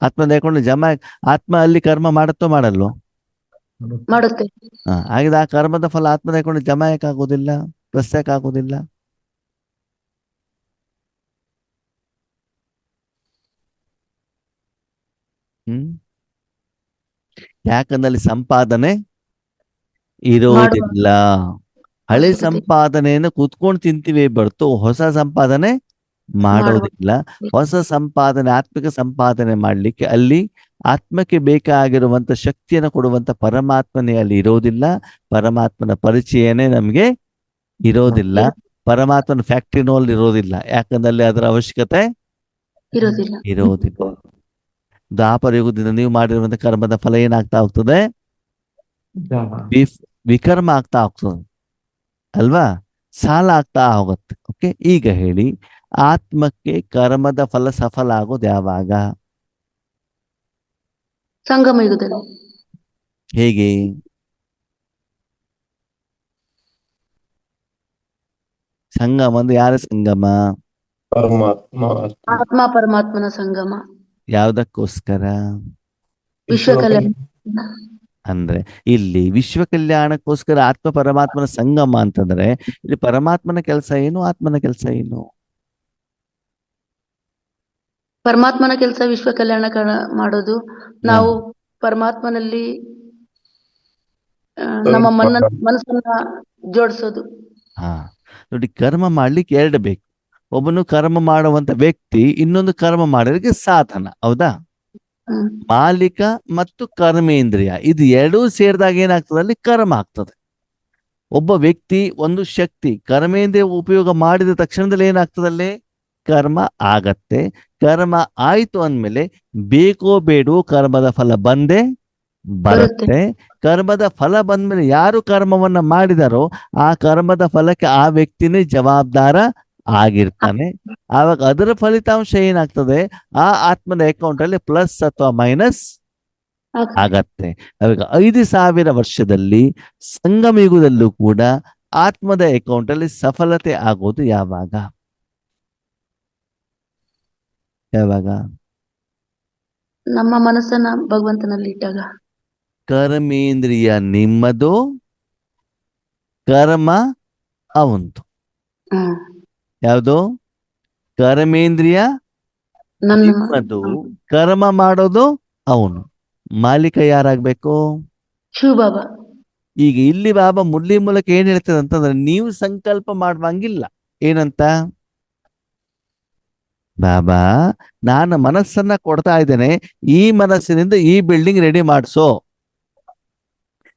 ಆತ್ಮ ಹಾಕೊಂಡು ಜಮಾ. ಆತ್ಮ ಅಲ್ಲಿ ಕರ್ಮ ಮಾಡುತ್ತೋ ಮಾಡಲ್ವೋ? ಮಾಡುತ್ತೆ. ಹಾಗಿದ್ರೆ ಆ ಕರ್ಮದ ಫಲ ಆತ್ಮ ಹಾಕೊಂಡು ಜಮಾ ಯಾಕೆ ಆಗೋದಿಲ್ಲ? ಪ್ಲಸ್ ಯಾಕೆ ಆಗೋದಿಲ್ಲ? ಯಾಕಂದಲ್ಲಿ ಸಂಪಾದನೆ ಇರೋದಿಲ್ಲ. ಹಳೆ ಸಂಪಾದನೆಯನ್ನು ಕೂತ್ಕೊಂಡು ತಿಂತೀವಿ ಬರ್ತು ಹೊಸ ಸಂಪಾದನೆ ಮಾಡೋದಿಲ್ಲ. ಹೊಸ ಸಂಪಾದನೆ, ಆತ್ಮಿಕ ಸಂಪಾದನೆ ಮಾಡ್ಲಿಕ್ಕೆ ಅಲ್ಲಿ ಆತ್ಮಕ್ಕೆ ಬೇಕಾಗಿರುವಂತ ಶಕ್ತಿಯನ್ನು ಕೊಡುವಂತ ಪರಮಾತ್ಮನೇ ಅಲ್ಲಿ ಇರೋದಿಲ್ಲ. ಪರಮಾತ್ಮನ ಪರಿಚಯನೇ ನಮ್ಗೆ ಇರೋದಿಲ್ಲ. ಪರಮಾತ್ಮನ ಫ್ಯಾಕ್ಟ್ರಿನಲ್ಲಿ ಇರೋದಿಲ್ಲ, ಯಾಕಂದ್ರೆ ಅಲ್ಲಿ ಅದರ ಅವಶ್ಯಕತೆ ಇರೋದಿಲ್ಲ. ಇರೋದಿಲ್ಲ. ದ್ವಾಪರ ಯುಗದಿಂದ ನೀವು ಮಾಡಿರುವಂತ ಕರ್ಮದ ಫಲ ಏನಾಗ್ತಾ ಹೋಗ್ತದೆ? ವಿಕರ್ಮ ಆಗ್ತಾ ಹೋಗ್ತದೆ ಅಲ್ವಾ, ಸಾಲ ಆಗ್ತಾ ಹೋಗುತ್ತೆ. ಓಕೆ, ಈಗ ಹೇಳಿ, ಆತ್ಮಕ್ಕೆ ಕರ್ಮದ ಫಲ ಸಫಲ ಆಗೋದು ಯಾವಾಗ? ಸಂಗಮ ಯುಗದಲ್ಲಿ. ಹೇಗೆ? ಸಂಗಮ ಅಂದ್ರೆ ಯಾರ ಸಂಗಮ? ಪರಮಾತ್ಮ ಆತ್ಮ ಪರಮಾತ್ಮನ ಸಂಗಮ. ಯಾವ್ದಕ್ಕೋಸ್ಕರ? ವಿಶ್ವ ಕಲ್ಯಾಣ. ಅಂದ್ರೆ ಇಲ್ಲಿ ವಿಶ್ವ ಕಲ್ಯಾಣಕ್ಕೋಸ್ಕರ ಆತ್ಮ ಪರಮಾತ್ಮನ ಸಂಗಮ ಅಂತಂದ್ರೆ ಇಲ್ಲಿ ಪರಮಾತ್ಮನ ಕೆಲಸ ಏನು, ಆತ್ಮನ ಕೆಲಸ ಏನು? ಪರಮಾತ್ಮನ ಕೆಲಸ ವಿಶ್ವ ಕಲ್ಯಾಣ ಮಾಡೋದು. ನಾವು ಪರಮಾತ್ಮನಲ್ಲಿ ನಮ್ಮ ಮನಸ್ಸನ್ನ ಜೋಡಿಸೋದು. ಹಾ ನೋಡಿ, ಕರ್ಮ ಮಾಡ್ಲಿಕ್ಕೆ ಎರಡು ಬೇಕು. ಒಬ್ಬನು ಕರ್ಮ ಮಾಡುವಂತ ವ್ಯಕ್ತಿ, ಇನ್ನೊಂದು ಕರ್ಮ ಮಾಡೋದಕ್ಕೆ ಸಾಧನ. ಹೌದಾ? ಮಾಲಿಕ ಮತ್ತು ಕರ್ಮೇಂದ್ರಿಯ, ಇದು ಎರಡೂ ಸೇರಿದಾಗ ಏನಾಗ್ತದೆ? ಅಲ್ಲಿ ಕರ್ಮ ಆಗ್ತದೆ. ಒಬ್ಬ ವ್ಯಕ್ತಿ ಒಂದು ಶಕ್ತಿ ಕರ್ಮೇಂದ್ರಿಯ ಉಪಯೋಗ ಮಾಡಿದ ತಕ್ಷಣದಲ್ಲಿ ಏನಾಗ್ತದಲ್ಲಿ? ಕರ್ಮ ಆಗತ್ತೆ. ಕರ್ಮ ಆಯ್ತು ಅಂದ್ಮೇಲೆ ಬೇಕೋ ಬೇಡವೋ ಕರ್ಮದ ಫಲ ಬಂದೇ ಬರುತ್ತೆ. ಕರ್ಮದ ಫಲ ಬಂದ್ಮೇಲೆ ಯಾರು ಕರ್ಮವನ್ನ ಮಾಡಿದಾರೋ ಆ ಕರ್ಮದ ಫಲಕ್ಕೆ ಆ ವ್ಯಕ್ತಿನೇ ಜವಾಬ್ದಾರ ಆಗಿರ್ತಾನೆ. ಆವಾಗ ಅದರ ಫಲಿತಾಂಶ ಏನಾಗ್ತದೆ? ಆ ಆತ್ಮನ ಅಕೌಂಟ್ ಅಲ್ಲಿ ಪ್ಲಸ್ ಅಥವಾ ಮೈನಸ್ ಆಗತ್ತೆ. ಅವಾಗ 5,000 ವರ್ಷದಲ್ಲಿ ಸಂಗಮ ಯುಗದಲ್ಲೂ ಕೂಡ ಆತ್ಮದ ಅಕೌಂಟ್ ಅಲ್ಲಿ ಸಫಲತೆ ಆಗೋದು ಯಾವಾಗ? ಯಾವಾಗ? ನಮ್ಮ ಮನಸ್ಸನ್ನ ಭಗವಂತನಲ್ಲಿ ಇಟ್ಟಾಗ. ಕರ್ಮೇಂದ್ರಿಯ ನಿಮ್ಮದು, ಕರ್ಮ ಅವಂತು. ಯಾವುದು? ಕರ್ಮೇಂದ್ರಿಯ ನಿಮ್ಮದು, ಕರ್ಮ ಮಾಡೋದು ಅವನು. ಮಾಲೀಕ ಯಾರಾಗ್ಬೇಕು? ಶಿವ ಬಾಬಾ. ಈಗ ಇಲ್ಲಿ ಬಾಬಾ ಮುರಳಿ ಮೂಲಕ ಏನ್ ಹೇಳ್ತದೆ ಅಂತಂದ್ರೆ, ನೀವು ಸಂಕಲ್ಪ ಮಾಡುವಂಗಿಲ್ಲ. ಏನಂತ? ಬಾಬಾ, ನಾನು ಮನಸ್ಸನ್ನ ಕೊಡ್ತಾ ಇದ್ದೇನೆ, ಈ ಮನಸ್ಸಿನಿಂದ ಈ ಬಿಲ್ಡಿಂಗ್ ರೆಡಿ ಮಾಡಿಸೋ,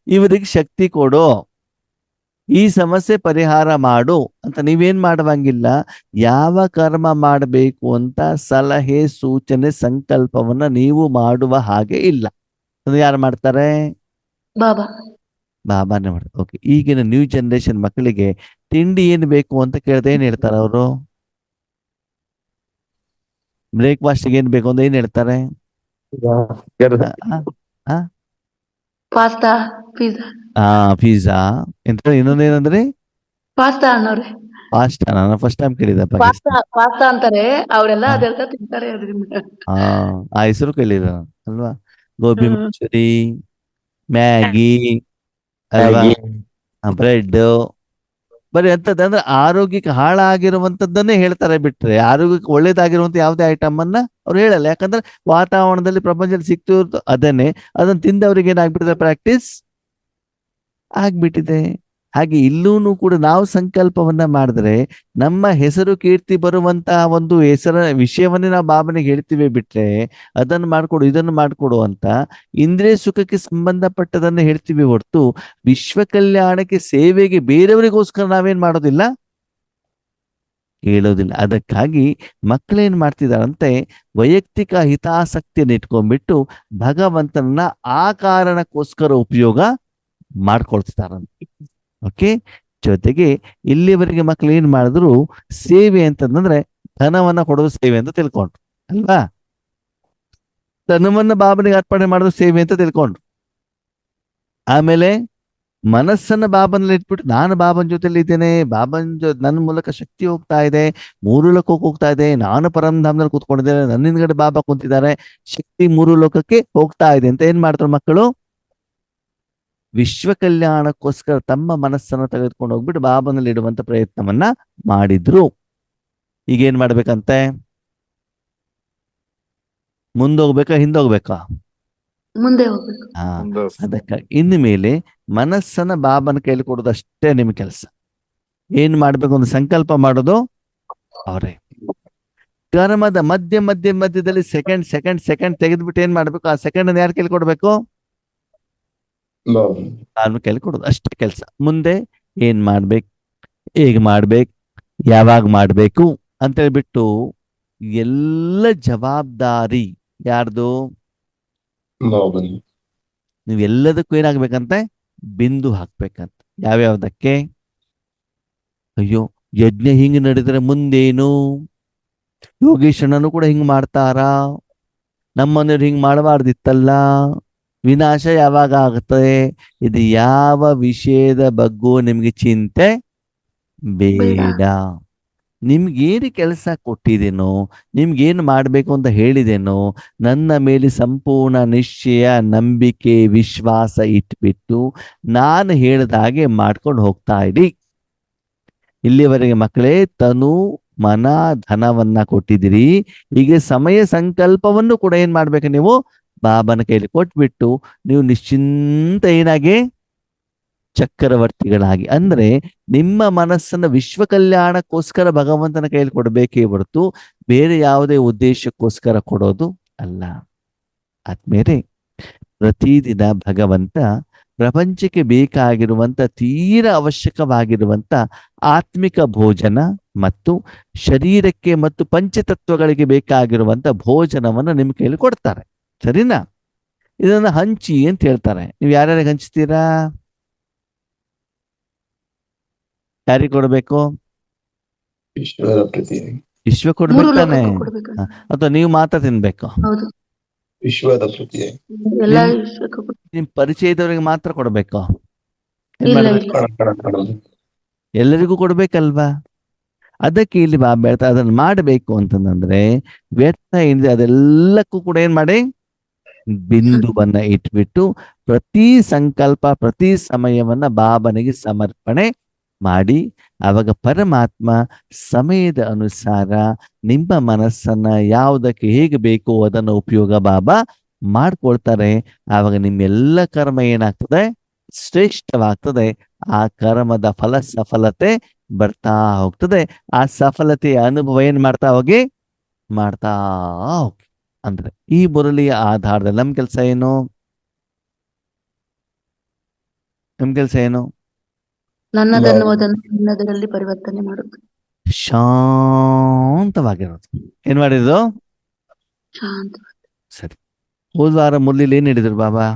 ಇವರಿಗೆ ಶಕ್ತಿ ಕೊಡು, ಈ ಸಮಸ್ಯೆ ಪರಿಹಾರ ಮಾಡು ಅಂತ ನೀವೇನ್ ಮಾಡುವಂಗಿಲ್ಲ. ಯಾವ ಕರ್ಮ ಮಾಡಬೇಕು ಅಂತ ಸಲಹೆ, ಸೂಚನೆ, ಸಂಕಲ್ಪವನ್ನ ನೀವು ಮಾಡುವ ಹಾಗೆ ಇಲ್ಲ. ಯಾರು ಮಾಡ್ತಾರೆ? ಬಾಬಾ. ಬಾಬಾನೇ ಮಾಡ್ತಾರೆ. ಓಕೆ, ಈಗಿನ ನ್ಯೂ ಜನರೇಷನ್ ಮಕ್ಕಳಿಗೆ ತಿಂಡಿ ಏನ್ ಬೇಕು ಅಂತ ಕೇಳಿದ್ರೆ ಏನ್ ಹೇಳ್ತಾರೆ ಅವರು? ಬ್ರೇಕ್ಫಾಸ್ಟ್ ಏನ್ ಬೇಕು ಅಂತ ಏನ್ ಹೇಳ್ತಾರೆ? Pasta, pizza. ಪಿಜ್ಜಾ ಎಂತ, ಇನ್ನೊಂದೇನಂದ್ರೆ ಪಾಸ್ತಾ ಅನ್ನೋರೆ. ಪಾಸ್ತಾ. ನಾನು ಫಸ್ಟ್ ಟೈಮ್ ಕೇಳಿದಪ್ಪ. ಪಾಸ್ತಾ ಅಂತಾರೆ ಅವರೆಲ್ಲ, ಅದೆಲ್ಲ ತಿಂತಾರೆ ಅದರಿಂದ. ಆ ಹೆಸರು ಕೇಳಿದ ಅಲ್ವಾ? ಗೋಬಿ ಮಂಚೂರಿ, ಮ್ಯಾಗಿ ಅಲ್ವಾ, ಬ್ರೆಡ್, ಬರೀ ಎಂತದ್ದು ಅಂದ್ರೆ ಆರೋಗ್ಯಕ್ಕೆ ಹಾಳಾಗಿರುವಂತದ್ದನ್ನೇ ಹೇಳ್ತಾರೆ, ಬಿಟ್ರೆ ಆರೋಗ್ಯಕ್ಕೆ ಒಳ್ಳೇದಾಗಿರುವಂತ ಯಾವುದೇ ಐಟಮ್ ಅನ್ನ ಅವ್ರು ಹೇಳಲ್ಲ. ಯಾಕಂದ್ರೆ ವಾತಾವರಣದಲ್ಲಿ, ಪ್ರಪಂಚದಲ್ಲಿ ಸಿಗ್ತಿರೋದು ಅದನ್ನೇ, ಅದನ್ನ ತಿಂದವ್ರಿಗೆ ಏನಾಗ್ಬಿಟ್ಟಿದೆ? ಪ್ರಾಕ್ಟೀಸ್ ಆಗ್ಬಿಟ್ಟಿದೆ. ಹಾಗೆ ಇಲ್ಲೂ ಕೂಡ ನಾವು ಸಂಕಲ್ಪವನ್ನ ಮಾಡಿದ್ರೆ ನಮ್ಮ ಹೆಸರು ಕೀರ್ತಿ ಬರುವಂತಹ ಒಂದು ವಿಷಯವನ್ನೇ ನಾವು ಬಾಬನಿಗೆ ಹೇಳ್ತೀವಿ, ಬಿಟ್ರೆ ಅದನ್ನು ಮಾಡ್ಕೊಡು, ಇದನ್ನು ಮಾಡ್ಕೊಡು ಅಂತ ಇಂದ್ರಿಯ ಸುಖಕ್ಕೆ ಸಂಬಂಧಪಟ್ಟದನ್ನ ಹೇಳ್ತೀವಿ ಹೊರತು ವಿಶ್ವ ಕಲ್ಯಾಣಕ್ಕೆ, ಸೇವೆಗೆ, ಬೇರೆಯವರಿಗೋಸ್ಕರ ನಾವೇನ್ ಮಾಡೋದಿಲ್ಲ, ಹೇಳೋದಿಲ್ಲ. ಅದಕ್ಕಾಗಿ ಮಕ್ಕಳೇನ್ ಮಾಡ್ತಿದಾರಂತೆ, ವೈಯಕ್ತಿಕ ಹಿತಾಸಕ್ತಿಯನ್ನು ಇಟ್ಕೊಂಡ್ಬಿಟ್ಟು ಭಗವಂತನ ಆ ಕಾರಣಕ್ಕೋಸ್ಕರ ಉಪಯೋಗ ಮಾಡ್ಕೊಳ್ತಿದಾರಂತೆ. ಓಕೆ, ಜೊತೆಗೆ ಇಲ್ಲಿವರೆಗೆ ಮಕ್ಕಳು ಏನ್ ಮಾಡಿದ್ರು? ಸೇವೆ ಅಂತಂದ್ರೆ ಧನವನ್ನ ಕೊಡೋದು ಸೇವೆ ಅಂತ ತಿಳ್ಕೊಂಡ್ರು ಅಲ್ವಾ? ಧನವನ್ನ ಬಾಬನಿಗೆ ಅರ್ಪಣೆ ಮಾಡೋದು ಸೇವೆ ಅಂತ ತಿಳ್ಕೊಂಡ್ರು. ಆಮೇಲೆ ಮನಸ್ಸನ್ನ ಬಾಬನಲ್ಲಿ ಇಟ್ಬಿಟ್ಟು ನಾನು ಬಾಬನ ಜೊತೆಲಿ ಇದ್ದೇನೆ, ನನ್ನ ಮೂಲಕ ಶಕ್ತಿ ಹೋಗ್ತಾ ಇದೆ, 3 ಲೋಕಕ್ಕೆ ಹೋಗ್ತಾ ಇದೆ, ನಾನು ಪರಂಧಾಮದಲ್ಲಿ ಕೂತ್ಕೊಂಡಿದ್ದೇನೆ, ನನ್ನ ಹಿಂದ್ಗಡೆ ಬಾಬಾ ಕುಂತಿದ್ದಾರೆ, ಶಕ್ತಿ 3 ಲೋಕಕ್ಕೆ ಹೋಗ್ತಾ ಇದೆ ಅಂತ ಏನ್ ಮಾಡ್ತಾರೆ ಮಕ್ಕಳು? ವಿಶ್ವ ಕಲ್ಯಾಣಕ್ಕೋಸ್ಕರ ತಮ್ಮ ಮನಸ್ಸನ್ನು ತೆಗೆದುಕೊಂಡು ಹೋಗ್ಬಿಟ್ಟು ಬಾಬನಲ್ಲಿ ಇಡುವಂತ ಪ್ರಯತ್ನವನ್ನ ಮಾಡಿದ್ರು. ಈಗೇನ್ ಮಾಡ್ಬೇಕಂತೆ? ಮುಂದೋಗ್ಬೇಕಾ, ಹಿಂದೋಗ್ಬೇಕಾ? ಮುಂದೆ ಹೋಗ್ಬೇಕು. ಅದಕ್ಕಾಗಿ ಇನ್ನು ಮೇಲೆ ಮನಸ್ಸನ್ನ ಬಾಬನ ಕೈಲಿ ಕೊಡೋದಷ್ಟೇ ನಿಮ್ ಕೆಲಸ. ಏನ್ ಮಾಡ್ಬೇಕು? ಒಂದು ಸಂಕಲ್ಪ ಮಾಡೋದು ಅವರೇ. ಕರ್ಮದ ಮಧ್ಯದಲ್ಲಿ ಸೆಕೆಂಡ್ ತೆಗೆದ್ಬಿಟ್ಟು ಏನ್ ಮಾಡ್ಬೇಕು? ಆ ಸೆಕೆಂಡ್ ಯಾರು ಕೈಲಿ ಕೊಡ್ಬೇಕು? ನಾನು ಕೈಲಿ ಕೊಡೋದು ಅಷ್ಟೇ ಕೆಲಸ. ಮುಂದೆ ಏನ್ ಮಾಡ್ಬೇಕು, ಹೇಗ್ ಮಾಡ್ಬೇಕು, ಯಾವಾಗ ಮಾಡಬೇಕು ಅಂತ ಹೇಳ್ಬಿಟ್ಟು ಎಲ್ಲ ಜವಾಬ್ದಾರಿ ಯಾರ್ದು? ಬಾಬನ್ ನೀವು ಎಲ್ಲದಕ್ಕೂ ಏನಾಗ್ಬೇಕಂತೆ? ಬಿಂದು ಹಾಕ್ಬೇಕಂತ. ಯಾವ್ಯಾವ್ದಕ್ಕೆ? ಅಯ್ಯೋ, ಯಜ್ಞ ಹಿಂಗ್ ನಡೆದ್ರೆ ಮುಂದೇನು? ಯೋಗೇಶಣ್ಣನು ಕೂಡ ಹಿಂಗ್ ಮಾಡ್ತಾರಾ? ನಮ್ಮನೆಯವ್ರು ಹಿಂಗ್ ಮಾಡಬಾರ್ದಿತ್ತಲ್ಲ, ವಿನಾಶ ಯಾವಾಗ ಆಗುತ್ತೆ? ಇದು ಯಾವ ವಿಷಯದ ಬಗ್ಗೂ ನಿಮ್ಗೆ ಚಿಂತೆ ಬೇಡ. ನಿಮ್ಗೇನು ಕೆಲಸ ಕೊಟ್ಟಿದ್ದೇನೋ, ನಿಮ್ಗೇನು ಮಾಡಬೇಕು ಅಂತ ಹೇಳಿದೇನೋ, ನನ್ನ ಮೇಲೆ ಸಂಪೂರ್ಣ ನಿಶ್ಚಯ, ನಂಬಿಕೆ, ವಿಶ್ವಾಸ ಇಟ್ಬಿಟ್ಟು ನಾನು ಹೇಳಿದ ಹಾಗೆ ಮಾಡ್ಕೊಂಡು ಹೋಗ್ತಾ ಇರಿ. ಇಲ್ಲಿವರೆಗೆ ಮಕ್ಕಳೇ ತನು ಮನ ಧನವನ್ನ ಕೊಟ್ಟಿದ್ದೀರಿ. ಈಗ ಸಮಯ ಸಂಕಲ್ಪವನ್ನು ಕೂಡ ಏನ್ ಮಾಡ್ಬೇಕು ನೀವು? ಬಾಬನ ಕೈಲಿ ಕೊಟ್ಬಿಟ್ಟು ನೀವು ನಿಶ್ಚಿಂತ ಏನಾಗಿ ಚಕ್ರವರ್ತಿಗಳಾಗಿ, ಅಂದ್ರೆ ನಿಮ್ಮ ಮನಸ್ಸನ್ನ ವಿಶ್ವ ಕಲ್ಯಾಣಕ್ಕೋಸ್ಕರ ಭಗವಂತನ ಕೈಯಲ್ಲಿ ಕೊಡಬೇಕೇ ಹೊರತು ಬೇರೆ ಯಾವುದೇ ಉದ್ದೇಶಕ್ಕೋಸ್ಕರ ಕೊಡೋದು ಅಲ್ಲ. ಆದ್ಮೇಲೆ ಪ್ರತಿದಿನ ಭಗವಂತ ಪ್ರಪಂಚಕ್ಕೆ ಬೇಕಾಗಿರುವಂತ ತೀರ ಅವಶ್ಯಕವಾಗಿರುವಂತ ಆತ್ಮಿಕ ಭೋಜನ ಮತ್ತು ಶರೀರಕ್ಕೆ ಮತ್ತು ಪಂಚತತ್ವಗಳಿಗೆ ಬೇಕಾಗಿರುವಂತ ಭೋಜನವನ್ನು ನಿಮ್ಮ ಕೈಯಲ್ಲಿ ಕೊಡ್ತಾರೆ. ಸರಿನಾ? ಇದನ್ನ ಹಂಚಿ ಅಂತ ಹೇಳ್ತಾರೆ. ನೀವು ಯಾರ್ಯಾರಿಗೆ ಹಂಚ್ತೀರಾ? ಯಾರಿಗೆ ಕೊಡ್ಬೇಕು? ವಿಶ್ವದ ಪ್ರತಿ ವಿಶ್ವ ಮೂರು ಕೊಡ್ಬೇಕು ತಾನೆ? ಲೋಕಕ್ಕೂ ಕೊಡ್ಬೇಕು. ಅಥವಾ ನೀವು ಮಾತ್ರ ತಿನ್ಬೇಕು? ಹೌದು, ವಿಶ್ವದ ಪ್ರತಿ ಎಲ್ಲಾ ವಿಶ್ವಕ್ಕೂ ನಿಮ್ ಪರಿಚಯದವರಿಗೆ ಮಾತ್ರ ಕೊಡ್ಬೇಕು? ಏನ್ ಇಲ್ಲ ಮಾಡ್ಬೇಕು? ಇಲ್ಲ. ಎಲ್ಲರಿಗೂ ಕೊಡ್ಬೇಕಲ್ವಾ? ಅದಕ್ಕೆ ಇಲ್ಲಿ ಬಾಬಾ ಹೇಳ್ತಾರೆ, ಅದನ್ನ ಮಾಡಬೇಕು ಅಂತಂದ್ರೆ ವ್ಯರ್ಥ ಏನಿದೆ ಅದೆಲ್ಲಕ್ಕೂ ಕೂಡ ಏನ್ ಮಾಡಿ ಬಿಂದುವನ್ನ ಇಟ್ಬಿಟ್ಟು ಪ್ರತಿ ಸಂಕಲ್ಪ, ಪ್ರತಿ ಸಮಯವನ್ನ ಬಾಬನಿಗೆ ಸಮರ್ಪಣೆ ಮಾಡಿ, ಅವಾಗ ಪರಮಾತ್ಮ ಸಮಯದ ಅನುಸಾರ ನಿಮ್ಮ ಮನಸ್ಸನ್ನ ಯಾವುದಕ್ಕೆ ಹೇಗೆ ಬೇಕೋ ಅದನ್ನ ಉಪಯೋಗ ಬಾಬಾ ಮಾಡ್ಕೊಳ್ತಾರೆ. ಆವಾಗ ನಿಮ್ಮೆಲ್ಲ ಕರ್ಮ ಏನಾಗ್ತದೆ? ಶ್ರೇಷ್ಠವಾಗ್ತದೆ. ಆ ಕರ್ಮದ ಫಲ ಸಫಲತೆ ಬರ್ತಾ ಹೋಗ್ತದೆ. ಆ ಸಫಲತೆಯ ಅನುಭವ ಏನ್ ಮಾಡ್ತಾ ಹೋಗಿ ಅಂದ್ರೆ ಈ ಮುರಳಿಯ ಆಧಾರದಲ್ಲಿ ನಮ್ ಕೆಲಸ ಏನು? ಏನು? ನನ್ನದನ್ನುವುದನ್ನು ನಿನ್ನದರಲ್ಲಿ ಪರಿವರ್ತನೆ ಮಾಡುದು. ಶಾಂತವಾಗಿರೋದು. ಏನ್ ಮಾಡಿದ್ರು? ಶಾಂತ. ಸರಿ. ಹೋದ ವಾರ ಮುರಳಿಲಿ ಏನ್ ಹಿಡಿದ್ರು ಬಾಬಾ?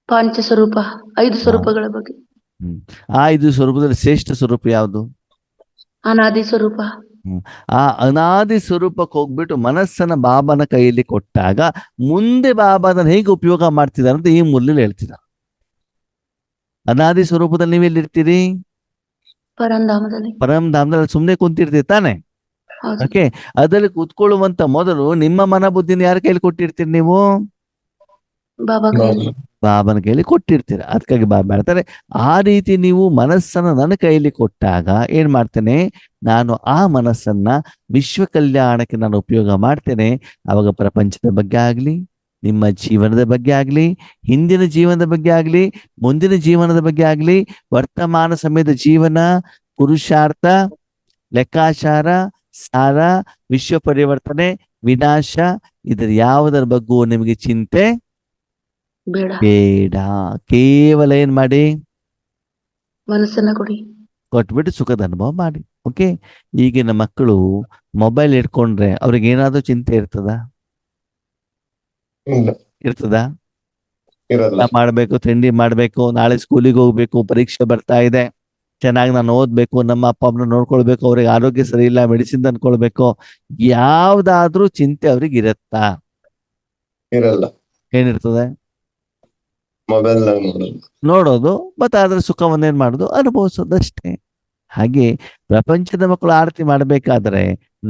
ಪಾಂಚ ಸ್ವರೂಪ, 5 ಸ್ವರೂಪಗಳ ಬಗ್ಗೆ. ಆ 5 ಸ್ವರೂಪದಲ್ಲಿ ಶ್ರೇಷ್ಠ ಸ್ವರೂಪ ಯಾವುದು? ಅನಾದಿ ಸ್ವರೂಪ. ಆ ಅನಾದಿ ಸ್ವರೂಪಕ್ಕೆ ಹೋಗ್ಬಿಟ್ಟು ಮನಸ್ಸನ್ನ ಬಾಬನ ಕೈಯಲ್ಲಿ ಕೊಟ್ಟಾಗ ಮುಂದೆ ಬಾಬಾ ಅದನ್ನ ಹೇಗೆ ಉಪಯೋಗ ಮಾಡ್ತಿದ್ದಾರೆ ಅಂತ ಈ ಮುರಳಿಲಿ ಹೇಳ್ತಿದ್ದಾರೆ. ಅನಾದಿ ಸ್ವರೂಪದಲ್ಲಿ ನೀವೆಲ್ಲಿರ್ತೀರಿ? ಪರಂಧಾಮದಲ್ಲಿ. ಪರಮಧಾಮದಲ್ಲಿ ಸುಮ್ಮನೆ ಕುಂತಿರ್ತೀರಿ ತಾನೆ? ಹೌದು. ಓಕೆ. ಅದರಲ್ಲಿ ಕೂತ್ಕೊಳ್ಳುವಂತ ಮೊದಲು ನಿಮ್ಮ ಮನ ಬುದ್ಧಿನ ಯಾರ ಕೈಲಿ ಕೊಟ್ಟಿರ್ತೀರಿ ನೀವು? ಬಾಬಾ ಕೈಯಲ್ಲಿ. ಬಾಬನ ಕೈಯಲ್ಲಿ ಕೊಟ್ಟಿರ್ತೀರ. ಅದಕ್ಕಾಗಿ ಬಾಬಾ ಹೇಳ್ತಾರೆ, ಆ ರೀತಿ ನೀವು ಮನಸ್ಸನ್ನ ನನ್ನ ಕೈಯಲ್ಲಿ ಕೊಟ್ಟಾಗ ಏನ್ ಮಾಡ್ತೇನೆ? ನಾನು ಆ ಮನಸ್ಸನ್ನ ವಿಶ್ವ ಕಲ್ಯಾಣಕ್ಕೆ ನಾನು ಉಪಯೋಗ ಮಾಡ್ತೇನೆ. ಅವಾಗ ಪ್ರಪಂಚದ ಬಗ್ಗೆ ಆಗ್ಲಿ, ನಿಮ್ಮ ಜೀವನದ ಬಗ್ಗೆ ಆಗ್ಲಿ, ಹಿಂದಿನ ಜೀವನದ ಬಗ್ಗೆ ಆಗ್ಲಿ, ಮುಂದಿನ ಜೀವನದ ಬಗ್ಗೆ ಆಗ್ಲಿ, ವರ್ತಮಾನ ಸಮಯದ ಜೀವನ, ಪುರುಷಾರ್ಥ, ಲೆಕ್ಕಾಚಾರ, ಸಾರ, ವಿಶ್ವ ಪರಿವರ್ತನೆ, ವಿನಾಶ, ಇದರ ಯಾವುದರ ಬಗ್ಗೂ ನಿಮಗೆ ಚಿಂತೆ ಬೇಡ. ಕೇವಲ ಏನ್ ಮಾಡಿ? ಮನಸ್ಸನ್ನ ಕೊಡಿ, ಕೊಟ್ಬಿಟ್ಟು ಸುಖದ ಅನುಭವ ಮಾಡಿ. ಓಕೆ. ಈಗಿನ ಮಕ್ಕಳು ಮೊಬೈಲ್ ಇಟ್ಕೊಂಡ್ರೆ ಅವ್ರಿಗೆ ಏನಾದ್ರೂ ಚಿಂತೆ ಇರ್ತದಾ? ಮಾಡ್ಬೇಕು, ತಿಂಡಿ ಮಾಡ್ಬೇಕು, ನಾಳೆ ಸ್ಕೂಲಿಗೆ ಹೋಗ್ಬೇಕು, ಪರೀಕ್ಷೆ ಬರ್ತಾ ಇದೆ, ಚೆನ್ನಾಗಿ ನಾನು ಓದ್ಬೇಕು, ನಮ್ಮ ಅಪ್ಪ ಅಮ್ಮನ ನೋಡ್ಕೊಳ್ಬೇಕು, ಅವ್ರಿಗೆ ಆರೋಗ್ಯ ಸರಿ ಇಲ್ಲ, ಮೆಡಿಸಿನ್ ತಂದ್ಕೊಳ್ಬೇಕು, ಯಾವ್ದಾದ್ರೂ ಚಿಂತೆ ಅವ್ರಿಗೆ ಇರತ್ತಾ? ಇರಲ್ಲ. ಏನಿರ್ತದೆ? ಮೊಬೈಲ್ ನೋಡೋದು, ಮತ್ತೆ ಅದ್ರ ಸುಖವನ್ನ ಏನ್ ಮಾಡೋದು? ಅನುಭವಿಸೋದಷ್ಟೇ. ಹಾಗೆ ಪ್ರಪಂಚದ ಮಕ್ಕಳು ಆರತಿ ಮಾಡ್ಬೇಕಾದ್ರೆ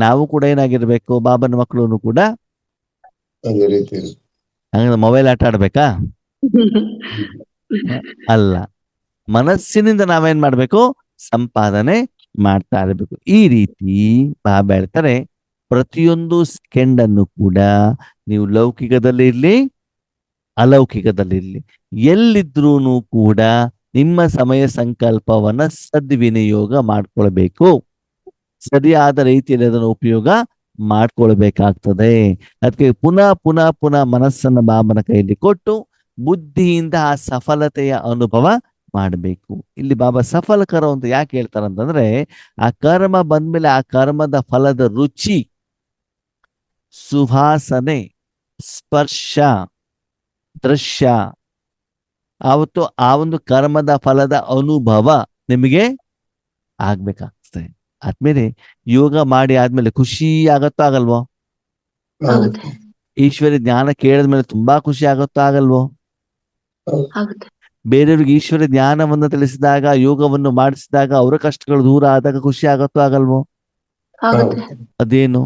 ನಾವು ಕೂಡ ಏನಾಗಿರ್ಬೇಕು? ಬಾಬನ ಮಕ್ಕಳು ಕೂಡ ಅದೇ ರೀತಿ ಹಂಗ ಮೊಬೈಲ್ ಆಟ ಆಡ್ಬೇಕಾ? ಅಲ್ಲ, ಮನಸ್ಸಿನಿಂದ ನಾವೇನ್ ಮಾಡ್ಬೇಕು? ಸಂಪಾದನೆ ಮಾಡ್ತಾ ಇರ್ಬೇಕು. ಈ ರೀತಿ ಬಾಬಾ ಹೇಳ್ತಾರೆ, ಪ್ರತಿಯೊಂದು ಸೆಕೆಂಡ್ ಅನ್ನು ಕೂಡ ನೀವು ಲೌಕಿಕದಲ್ಲಿ ಇರ್ಲಿ, ಅಲೌಕಿಕದಲ್ಲಿ ಇರ್ಲಿ, ಎಲ್ಲಿದ್ರೂ ಕೂಡ ನಿಮ್ಮ ಸಮಯ ಸಂಕಲ್ಪವನ್ನ ಸದ್ವಿನಿಯೋಗ ಮಾಡ್ಕೊಳ್ಬೇಕು. ಸರಿಯಾದ ರೀತಿಯಲ್ಲಿ ಅದನ್ನು ಉಪಯೋಗ ಮಾಡ್ಕೊಳ್ಬೇಕಾಗ್ತದೆ. ಅದಕ್ಕೆ ಪುನಃ ಪುನಃ ಪುನಃ ಮನಸ್ಸನ್ನ ಬಾಬನ ಕೈಯಲ್ಲಿ ಕೊಟ್ಟು ಬುದ್ಧಿಯಿಂದ ಆ ಸಫಲತೆಯ ಅನುಭವ ಮಾಡಬೇಕು. ಇಲ್ಲಿ ಬಾಬಾ ಸಫಲ ಕರೋ ಅಂತ ಯಾಕೆ ಹೇಳ್ತಾರಂತಂದ್ರೆ, ಆ ಕರ್ಮ ಬಂದ್ಮೇಲೆ ಆ ಕರ್ಮದ ಫಲದ ರುಚಿ, ಸುವಾಸನೆ, ಸ್ಪರ್ಶ, ದೃಶ್ಯ, ಆವತ್ತು ಆ ಒಂದು ಕರ್ಮದ ಫಲದ ಅನುಭವ ನಿಮಗೆ ಆಗ್ಬೇಕಾಗ್ತದೆ. ಆದ್ಮೇಲೆ ಯೋಗ ಮಾಡಿ ಆದ್ಮೇಲೆ ಖುಷಿ ಆಗತ್ತೋ ಆಗಲ್ವೋ? ಆಗುತ್ತೆ ಈಶ್ವರ ಜ್ಞಾನ ಕೇಳಿದ್ಮೇಲೆ ತುಂಬಾ ಖುಷಿ ಆಗತ್ತೋ ಆಗಲ್ವೋ? ಆಗುತ್ತೆ ಬೇರೆಯವ್ರಿಗೆ ಈಶ್ವರ ಜ್ಞಾನವನ್ನು ತಿಳಿಸಿದಾಗ, ಯೋಗವನ್ನು ಮಾಡಿಸಿದಾಗ, ಅವರ ಕಷ್ಟಗಳು ದೂರ ಆದಾಗ ಖುಷಿ ಆಗತ್ತೋ ಆಗಲ್ವೋ? ಆಗುತ್ತೆ ಅದೇನು?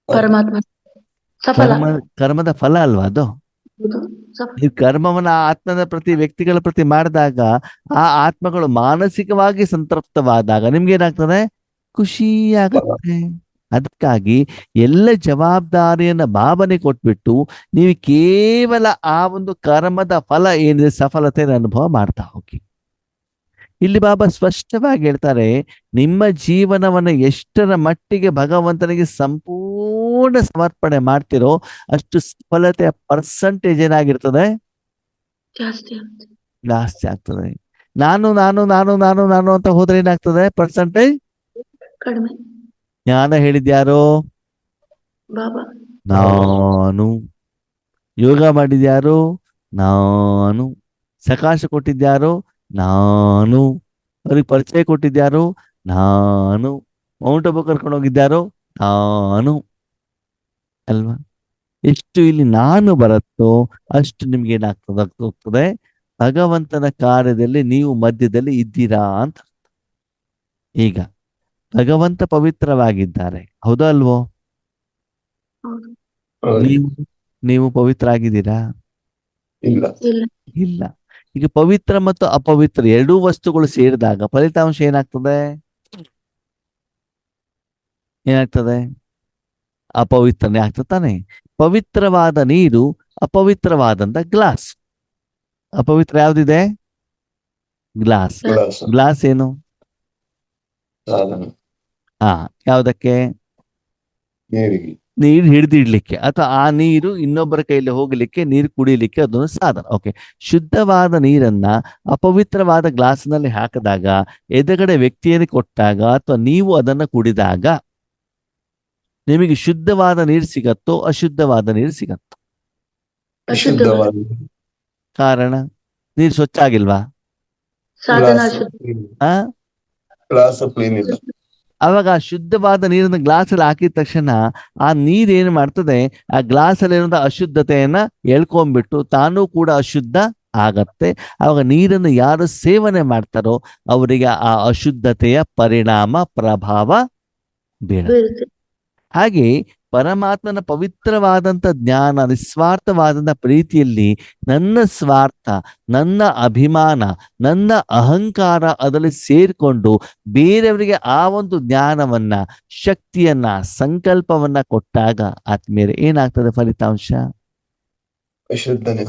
ಪರಮಾತ್ಮ ಸಫಲ ಕರ್ಮದ ಫಲ ಅಲ್ವಾ ಅದು? ಹೌದು, ಸಫಲ. ಈ ಕರ್ಮವನ್ನ ಆತ್ಮದ ಪ್ರತಿ, ವ್ಯಕ್ತಿಗಳ ಪ್ರತಿ ಮಾಡಿದಾಗ ಆ ಆತ್ಮಗಳು ಮಾನಸಿಕವಾಗಿ ಸಂತೃಪ್ತವಾದಾಗ ನಿಮ್ಗೆ ಏನಾಗ್ತದೆ? ಖುಷಿ ಆಗತ್ತೆ. ಅದಕ್ಕಾಗಿ ಎಲ್ಲ ಜವಾಬ್ದಾರಿಯನ್ನ ಭಾವನೆ ಕೊಟ್ಬಿಟ್ಟು ನೀವು ಕೇವಲ ಆ ಒಂದು ಕರ್ಮದ ಫಲ ಏನಿದೆ ಸಫಲತೆಯನ್ನು ಅನುಭವ ಮಾಡ್ತಾ ಹೋಗಿ. ಇಲ್ಲಿ ಬಾಬಾ ಸ್ಪಷ್ಟವಾಗಿ ಹೇಳ್ತಾರೆ, ನಿಮ್ಮ ಜೀವನವನ್ನು ಎಷ್ಟರ ಮಟ್ಟಿಗೆ ಭಗವಂತನಿಗೆ ಸಂಪೂರ್ಣ ಸಮರ್ಪಣೆ ಮಾಡ್ತಿರೋ ಅಷ್ಟು ಸಫಲತೆಯ ಪರ್ಸೆಂಟೇಜ್ ಏನಾಗಿರ್ತದೆ? ಜಾಸ್ತಿ ಆಗುತ್ತೆ ಜಾಸ್ತಿ ಆಗ್ತದೆ. ನಾನು ನಾನು ನಾನು ನಾನು ನಾನು ಅಂತ ಹೋದ್ರೆ ಏನಾಗ್ತದೆ? ಪರ್ಸೆಂಟೇಜ್ ಕಡಿಮೆ. ಜ್ಞಾನ ಹೇಳಿದ್ಯಾರೋ? ಬಾಬಾ ನಾನು. ಯೋಗ ಮಾಡಿದ್ಯಾರು? ನಾನು. ಸಕಾಶ ಕೊಟ್ಟಿದ್ಯಾರು? ನಾನು. ಅವ್ರಿಗೆ ಪರಿಚಯ ಕೊಟ್ಟಿದ್ಯಾರು? ನಾನು. ಮೌಂಟ್ ಅಬು ಕರ್ಕೊಂಡು ಹೋಗಿದ್ಯಾರು? ನಾನು. ಅಲ್ವಾ? ಎಷ್ಟು ಇಲ್ಲಿ ನಾನು ಬರುತ್ತೋ ಅಷ್ಟು ನಿಮ್ಗೆ ಏನಾಗ್ತದೆ ಹೋಗ್ತದೆ? ಭಗವಂತನ ಕಾರ್ಯದಲ್ಲಿ ನೀವು ಮಧ್ಯದಲ್ಲಿ ಇದ್ದೀರಾ ಅಂತ. ಈಗ ಭಗವಂತ ಪವಿತ್ರವಾಗಿದ್ದಾರೆ, ಹೌದಾ ಅಲ್ವೋ? ಹೌದು ನೀವು ನೀವು ಪವಿತ್ರ ಆಗಿದ್ದೀರಾ? ಇಲ್ಲ. ಇಲ್ಲ ಇಲ್ಲ. ಈಗ ಪವಿತ್ರ ಮತ್ತು ಅಪವಿತ್ರ ಎರಡೂ ವಸ್ತುಗಳು ಸೇರಿದಾಗ ಫಲಿತಾಂಶ ಏನಾಗ್ತದೆ? ಏನಾಗ್ತದೆ? ಅಪವಿತ್ರನೇ ಆಗ್ತದೆ ತಾನೆ. ಪವಿತ್ರವಾದ ನೀರು, ಅಪವಿತ್ರವಾದಂತ ಗ್ಲಾಸ್. ಅಪವಿತ್ರ ಯಾವ್ದಿದೆ? ಗ್ಲಾಸ್. ಗ್ಲಾಸ್ ಗ್ಲಾಸ್ ಏನು? ಸಾಧನ ಯಾವ್ದಕ್ಕೆ? ನೀರಿಗೆ. ನೀರು ಹಿಡಿದಿಡ್ಲಿಕ್ಕೆ, ಅಥವಾ ಆ ನೀರು ಇನ್ನೊಬ್ಬರ ಕೈಯಲ್ಲಿ ಹೋಗ್ಲಿಕ್ಕೆ, ನೀರು ಕುಡಿಲಿಕ್ಕೆ ಅದೊಂದು ಸಾಧನ. ಓಕೆ. ಶುದ್ಧವಾದ ನೀರನ್ನ ಅಪವಿತ್ರವಾದ ಗ್ಲಾಸ್ನಲ್ಲಿ ಹಾಕಿದಾಗ, ಎದುರುಗಡೆ ವ್ಯಕ್ತಿಯನ್ನು ಕೊಟ್ಟಾಗ, ಅಥವಾ ನೀವು ಅದನ್ನ ಕುಡಿದಾಗ ನಿಮಗೆ ಶುದ್ಧವಾದ ನೀರು ಸಿಗತ್ತೋ ಅಶುದ್ಧವಾದ ನೀರು ಸಿಗತ್ತೋ? ಅಶುದ್ಧವಾದ ಕಾರಣ ನೀರು ಸ್ವಚ್ಛ ಆಗಿಲ್ವಾ? ಸಾಧನ ಅಶುದ್ಧ. ಆ ಗ್ಲಾಸ್ ಕ್ಲೀನ್ ಇಲ್ಲ. ಅವಾಗ ಆ ಶುದ್ಧವಾದ ನೀರನ್ನು ಗ್ಲಾಸಲ್ಲಿ ಹಾಕಿದ ತಕ್ಷಣ ಆ ನೀರ್ ಏನ್ ಮಾಡ್ತದೆ? ಆ ಗ್ಲಾಸಲ್ಲಿ ಇರೋ ಅಶುದ್ಧತೆಯನ್ನ ಎಳ್ಕೊಂಡ್ಬಿಟ್ಟು ತಾನೂ ಕೂಡ ಅಶುದ್ಧ ಆಗತ್ತೆ. ಅವಾಗ ನೀರನ್ನು ಯಾರು ಸೇವನೆ ಮಾಡ್ತಾರೋ ಅವರಿಗೆ ಆ ಅಶುದ್ಧತೆಯ ಪರಿಣಾಮ, ಪ್ರಭಾವ ಬೀಳುತ್ತೆ. ಬೀಳುತ್ತೆ. ಹಾಗೆ ಪರಮಾತ್ಮನ ಪವಿತ್ರವಾದಂಥ ಜ್ಞಾನ, ನಿಸ್ವಾರ್ಥವಾದಂಥ ಪ್ರೀತಿಯಲ್ಲಿ ನನ್ನ ಸ್ವಾರ್ಥ, ನನ್ನ ಅಭಿಮಾನ, ನನ್ನ ಅಹಂಕಾರ ಅದರಲ್ಲಿ ಸೇರ್ಕೊಂಡು ಬೇರೆಯವರಿಗೆ ಆ ಒಂದು ಜ್ಞಾನವನ್ನ, ಶಕ್ತಿಯನ್ನ, ಸಂಕಲ್ಪವನ್ನ ಕೊಟ್ಟಾಗ ಆದ್ಮೇಲೆ ಏನಾಗ್ತದೆ? ಫಲಿತಾಂಶ ಅಶುದ್ಧನೇ.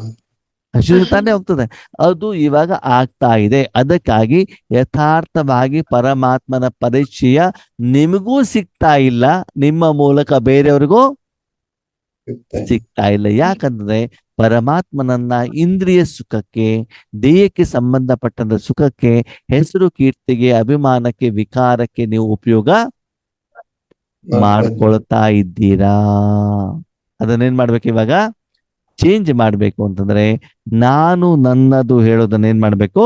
ಅಶುದ್ಧತಾನೇ ಹೋಗ್ತದೆ. ಅದು ಇವಾಗ ಆಗ್ತಾ ಇದೆ. ಅದಕ್ಕಾಗಿ ಯಥಾರ್ಥವಾಗಿ ಪರಮಾತ್ಮನ ಪರಿಚಯ ನಿಮಗೂ ಸಿಗ್ತಾ ಇಲ್ಲ, ನಿಮ್ಮ ಮೂಲಕ ಬೇರೆಯವ್ರಿಗೂ ಸಿಗ್ತಾ ಇಲ್ಲ. ಯಾಕಂದ್ರೆ ಪರಮಾತ್ಮನನ್ನ ಇಂದ್ರಿಯ ಸುಖಕ್ಕೆ, ದೇಹಕ್ಕೆ ಸಂಬಂಧಪಟ್ಟಂತ ಸುಖಕ್ಕೆ, ಹೆಸರು ಕೀರ್ತಿಗೆ, ಅಭಿಮಾನಕ್ಕೆ, ವಿಕಾರಕ್ಕೆ ನೀವು ಉಪಯೋಗ ಮಾಡ್ಕೊಳ್ತಾ ಇದ್ದೀರಾ. ಅದನ್ನೇನ್ ಮಾಡ್ಬೇಕು? ಇವಾಗ ಚೇಂಜ್ ಮಾಡ್ಬೇಕು. ಅಂತಂದ್ರೆ ನಾನು ನನ್ನದು ಹೇಳೋದನ್ನ ಏನ್ ಮಾಡ್ಬೇಕು?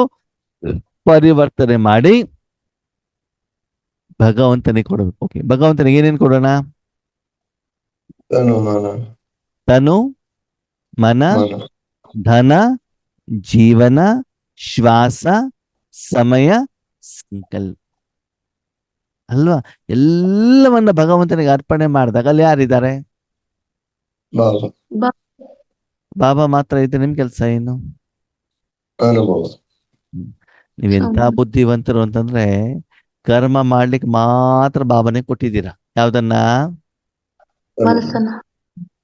ಪರಿವರ್ತನೆ ಮಾಡಿ ಭಗವಂತನಿಗೆ ಕೊಡಬೇಕು. ಓಕೆ, ಭಗವಂತನಿಗೆ ಏನೇನ್ ಕೊಡೋಣ? ತನು, ಮನ, ಧನ, ಜೀವನ, ಶ್ವಾಸ, ಸಮಯ, ಸಂಕಲ್ಪ ಅಲ್ವಾ? ಎಲ್ಲವನ್ನ ಭಗವಂತನಿಗೆ ಅರ್ಪಣೆ ಮಾಡಿದಾಗ ಅಲ್ಲಿ ಯಾರಿದ್ದಾರೆ? ಬಾಬಾ ಮಾತ್ರ ಇದ್ರೆ ನಿಮ್ ಕೆಲಸ ಏನು? ಅನುಭವ. ನೀವೆಂತ ಬುದ್ಧಿವಂತರು ಅಂತಂದ್ರೆ ಕರ್ಮ ಮಾಡ್ಲಿಕ್ಕೆ ಮಾತ್ರ ಬಾಬಾನೇ ಕೊಟ್ಟಿದ್ದೀರಾ. ಯಾವ್ದನ್ನ? ಮನಸ್ಸನ್ನ.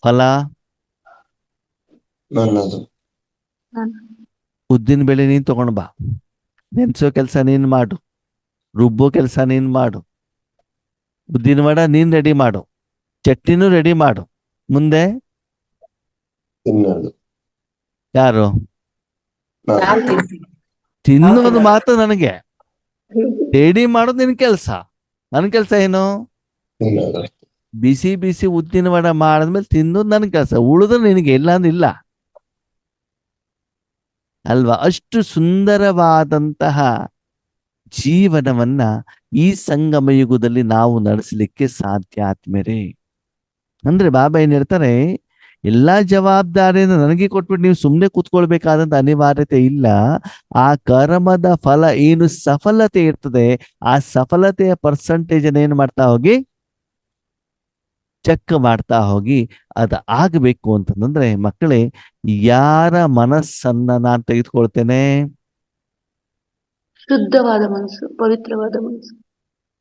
ಫಲ ನನ್ನದು. ಉದ್ದಿನ ಬೆಳೆ ನೀನ್ ತಗೊಂಡ್ ಬಾ, ನೆನ್ಸೋ ಕೆಲಸ ನೀನ್ ಮಾಡು, ರುಬ್ಬೋ ಕೆಲಸ ನೀನ್ ಮಾಡು, ಉದ್ದಿನ ವಡ ನೀನ್ ರೆಡಿ ಮಾಡು, ಚಟ್ನಿನೂ ರೆಡಿ ಮಾಡು. ಮುಂದೆ ತಿನ್ನೋದು. ಯಾರು? ನಾನು ತಿನ್ನೋದು ಮಾತ್ರ ನನಗೆ, ರೆಡಿ ಮಾಡೋದು ನಿನ್ ಕೆಲ್ಸ. ನನ್ ಕೆಲ್ಸ ಏನು? ತಿನ್ನೋದು. ಬಿಸಿ ಬಿಸಿ ಉದ್ದಿನ ವಡ ಮಾಡಿದ್ಮೇಲೆ ತಿನ್ನೋದು ನನ್ ಕೆಲ್ಸ, ಉಳಿದ್ರೆ ನಿನಗೆ ಇಲ್ಲ ಅಂದಿಲ್ಲ ಅಲ್ವಾ? ಅಷ್ಟು ಸುಂದರವಾದಂತಹ ಜೀವನವನ್ನ ಈ ಸಂಗಮ ಯುಗದಲ್ಲಿ ನಾವು ನಡೆಸಲಿಕ್ಕೆ ಸಾಧ್ಯ ಆದ್ಮೇಲೆ. ಅಂದ್ರೆ ಬಾಬಾ ಏನ್ ಹೇಳ್ತಾರೆ, ಎಲ್ಲಾ ಜವಾಬ್ದಾರಿಯನ್ನು ನನಗೆ ಕೊಟ್ಬಿಟ್ಟು ನೀವು ಸುಮ್ಮನೆ ಕೂತ್ಕೊಳ್ಬೇಕಾದಂತ ಅನಿವಾರ್ಯತೆ ಇಲ್ಲ. ಆ ಕರ್ಮದ ಫಲ ಏನು ಸಫಲತೆ ಇರ್ತದೆ, ಆ ಸಫಲತೆಯ ಪರ್ಸೆಂಟೇಜ್ ಏನ್ ಮಾಡ್ತಾ ಹೋಗಿ, ಚೆಕ್ ಮಾಡ್ತಾ ಹೋಗಿ. ಅದು ಆಗಬೇಕು ಅಂತಂದ್ರೆ ಮಕ್ಕಳೇ, ಯಾರ ಮನಸ್ಸನ್ನ ನಾನು ತೆಗೆದುಕೊಳ್ತೇನೆ? ಶುದ್ಧವಾದ ಮನಸ್ಸು, ಪವಿತ್ರವಾದ ಮನಸ್ಸು.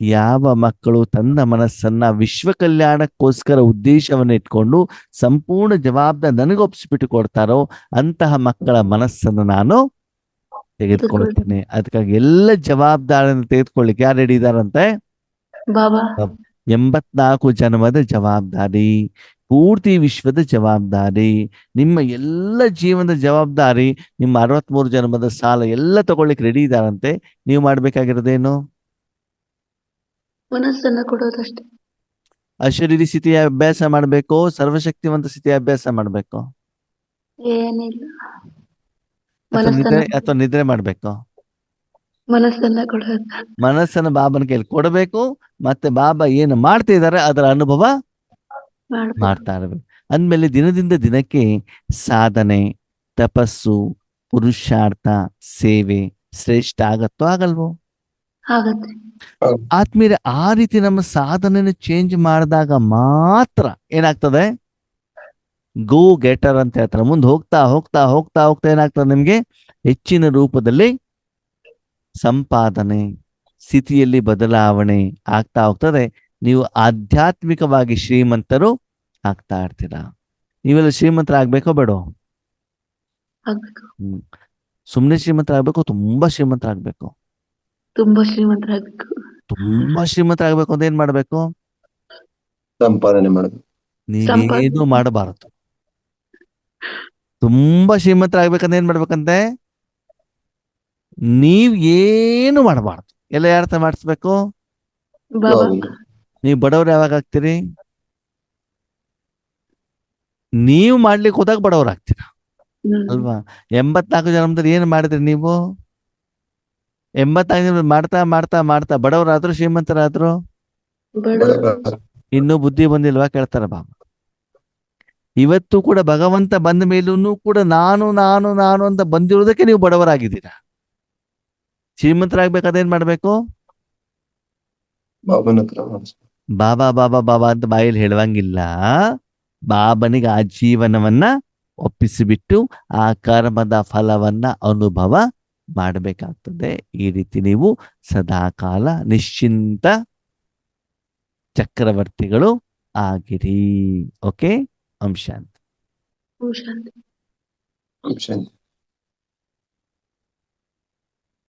ಯಾವ ಮಕ್ಕಳು ತನ್ನ ಮನಸ್ಸನ್ನ ವಿಶ್ವ ಕಲ್ಯಾಣಕ್ಕೋಸ್ಕರ ಉದ್ದೇಶವನ್ನು ಇಟ್ಕೊಂಡು ಸಂಪೂರ್ಣ ಜವಾಬ್ದಾರಿ ನನಗೊಪ್ಪಿಸ್ಬಿಟ್ಟು ಕೊಡ್ತಾರೋ ಅಂತಹ ಮಕ್ಕಳ ಮನಸ್ಸನ್ನು ನಾನು ತೆಗೆದುಕೊಳ್ತೇನೆ. ಅದಕ್ಕಾಗಿ ಎಲ್ಲ ಜವಾಬ್ದಾರಿಯನ್ನು ತೆಗೆದುಕೊಳ್ಳಿಕ್ಕೆ ಯಾರು ರೆಡಿ ಇದ್ದಾರಂತೆ? ಬಾಬಾ 84 ಜನ್ಮದ ಜವಾಬ್ದಾರಿ, ಪೂರ್ತಿ ವಿಶ್ವದ ಜವಾಬ್ದಾರಿ, ನಿಮ್ಮ ಎಲ್ಲ ಜೀವನದ ಜವಾಬ್ದಾರಿ, ನಿಮ್ಮ 63 ಜನ್ಮದ ಸಾಲ ಎಲ್ಲ ತಗೊಳ್ಳಿಕ್ಕೆ ರೆಡಿ ಇದ್ದಾರಂತೆ. ನೀವು ಮಾಡ್ಬೇಕಾಗಿರೋದೇನು? ಮನಸ್ಸನ್ನ ಕೊಡೋದಷ್ಟೇ. ಅಶರೀರಿ ಸ್ಥಿತಿಯ ಅಭ್ಯಾಸ ಮಾಡಬೇಕು, ಸರ್ವಶಕ್ತಿವಂತ ಸ್ಥಿತಿಯ ಅಭ್ಯಾಸ ಮಾಡಬೇಕು, ಏನಿಲ್ಲ, ಅಥವಾ ನಿದ್ರೆ ಮಾಡ್ಬೇಕು. ಮನಸ್ಸನ್ನ ಕೊಡೋದು. ಮನಸ್ಸನ್ನು ಬಾಬನ ಕೈಲಿ ಕೊಡಬೇಕು, ಮತ್ತೆ ಬಾಬಾ ಏನು ಮಾಡ್ತಾ ಇದ್ದಾರೆ ಅದರ ಅನುಭವ ಮಾಡ್ಬೇಕು. ಮಾಡ್ತಾ ಇರಬೇಕು. ಅಂದ್ಮೇಲೆ ದಿನದಿಂದ ದಿನಕ್ಕೆ ಸಾಧನೆ, ತಪಸ್ಸು, ಪುರುಷಾರ್ಥ, ಸೇವೆ ಶ್ರೇಷ್ಠ ಆಗತ್ತೋ ಆಗಲ್ವೋ? ಆಗತ್ತೆ. ಆದ್ಮೇಲೆ ಆ ರೀತಿ ನಮ್ಮ ಸಾಧನೆಯನ್ನು ಚೇಂಜ್ ಮಾಡಿದಾಗ ಮಾತ್ರ ಏನಾಗ್ತದೆ? ಗೋ ಗೆಟರ್ ಅಂತ ಹೇಳ್ತಾರೆ. ಮುಂದೆ ಹೋಗ್ತಾ ಹೋಗ್ತಾ ಹೋಗ್ತಾ ಹೋಗ್ತಾ ಏನಾಗ್ತದೆ? ನಿಮ್ಗೆ ಹೆಚ್ಚಿನ ರೂಪದಲ್ಲಿ ಸಂಪಾದನೆ, ಸ್ಥಿತಿಯಲ್ಲಿ ಬದಲಾವಣೆ ಆಗ್ತಾ ಹೋಗ್ತದೆ. ನೀವು ಆಧ್ಯಾತ್ಮಿಕವಾಗಿ ಶ್ರೀಮಂತರು ಆಗ್ತಾ ಇರ್ತೀರಾ. ನೀವೆಲ್ಲ ಶ್ರೀಮಂತರಾಗ್ಬೇಕೋ ಬೇಡೋ? ಆಗ್ಬೇಕು. ಸುಮ್ನೆ ಶ್ರೀಮಂತರಾಗ್ಬೇಕು, ತುಂಬಾ ಶ್ರೀಮಂತರಾಗ್ಬೇಕು? ತುಂಬಾ ಶ್ರೀಮಂತರಾಗ್ಬೇಕು. ತುಂಬಾ ಶ್ರೀಮಂತರಾಗ್ಬೇಕು ಅಂತ ಏನ್ ಮಾಡ್ಬೇಕು? ಸಂಪಾದನೆ ಮಾಡಬೇಕು. ನೀವೇನು ಮಾಡಬಾರದು. ತುಂಬಾ ಶ್ರೀಮಂತರಾಗ್ಬೇಕಂತ ಏನ್ ಮಾಡ್ಬೇಕಂತೆ? ನೀವ್ ಏನು ಮಾಡಬಾರ್ದು. ಎಲ್ಲ ಯಾರ ಮಾಡಿಸ್ಬೇಕು? ಬಾಬಾ ನೀವು ಬಡವ್ರು ಯಾವಾಗ ಆಗ್ತೀರಿ? ನೀವು ಮಾಡ್ಲಿಕ್ಕೆ ಹೋದಾಗ ಬಡವ್ರು ಆಗ್ತೀರಾ ಅಲ್ವಾ? 84 ಜನ್ಮದಲ್ಲಿ ಏನ್ ಮಾಡಿದ್ರಿ ನೀವು? 84 ಜನ ಮಾಡ್ತಾ ಮಾಡ್ತಾ ಮಾಡ್ತಾ ಬಡವರಾದ್ರು ಶ್ರೀಮಂತರಾದ್ರು? ಇನ್ನೂ ಬುದ್ಧಿ ಬಂದಿಲ್ವಾ ಕೇಳ್ತಾರ ಬಾಬಾ. ಇವತ್ತು ಕೂಡ ಭಗವಂತ ಬಂದ ಮೇಲೂ ಕೂಡ ನಾನು ನಾನು ನಾನು ಅಂತ ಬಂದಿರೋದಕ್ಕೆ ನೀವು ಬಡವರಾಗಿದ್ದೀರಾ. ಶ್ರೀಮಂತರಾಗ್ಬೇಕಾದೇನ್ ಮಾಡ್ಬೇಕು? ಬಾಬನ ಹತ್ರ ಬಾಬಾ ಬಾಬಾ ಬಾಬಾ ಅಂತ ಬಾಯಲ್ಲಿ ಹೇಳುವಂಗಿಲ್ಲ. ಬಾಬನಿಗೆ ಆ ಜೀವನವನ್ನ ಒಪ್ಪಿಸಿಬಿಟ್ಟು ಆ ಕರ್ಮದ ಫಲವನ್ನ ಅನುಭವ ಮಾಡಬೇಕಾಗ್ತದೆ. ಈ ರೀತಿ ನೀವು ಸದಾಕಾಲ ನಿಶ್ಚಿಂತ ಚಕ್ರವರ್ತಿಗಳು ಆಗಿರಿ. ಓಕೆ, ಓಂ ಶಾಂತಿ. ಓಂ ಶಾಂತಿ. ಶಾಂತಿ.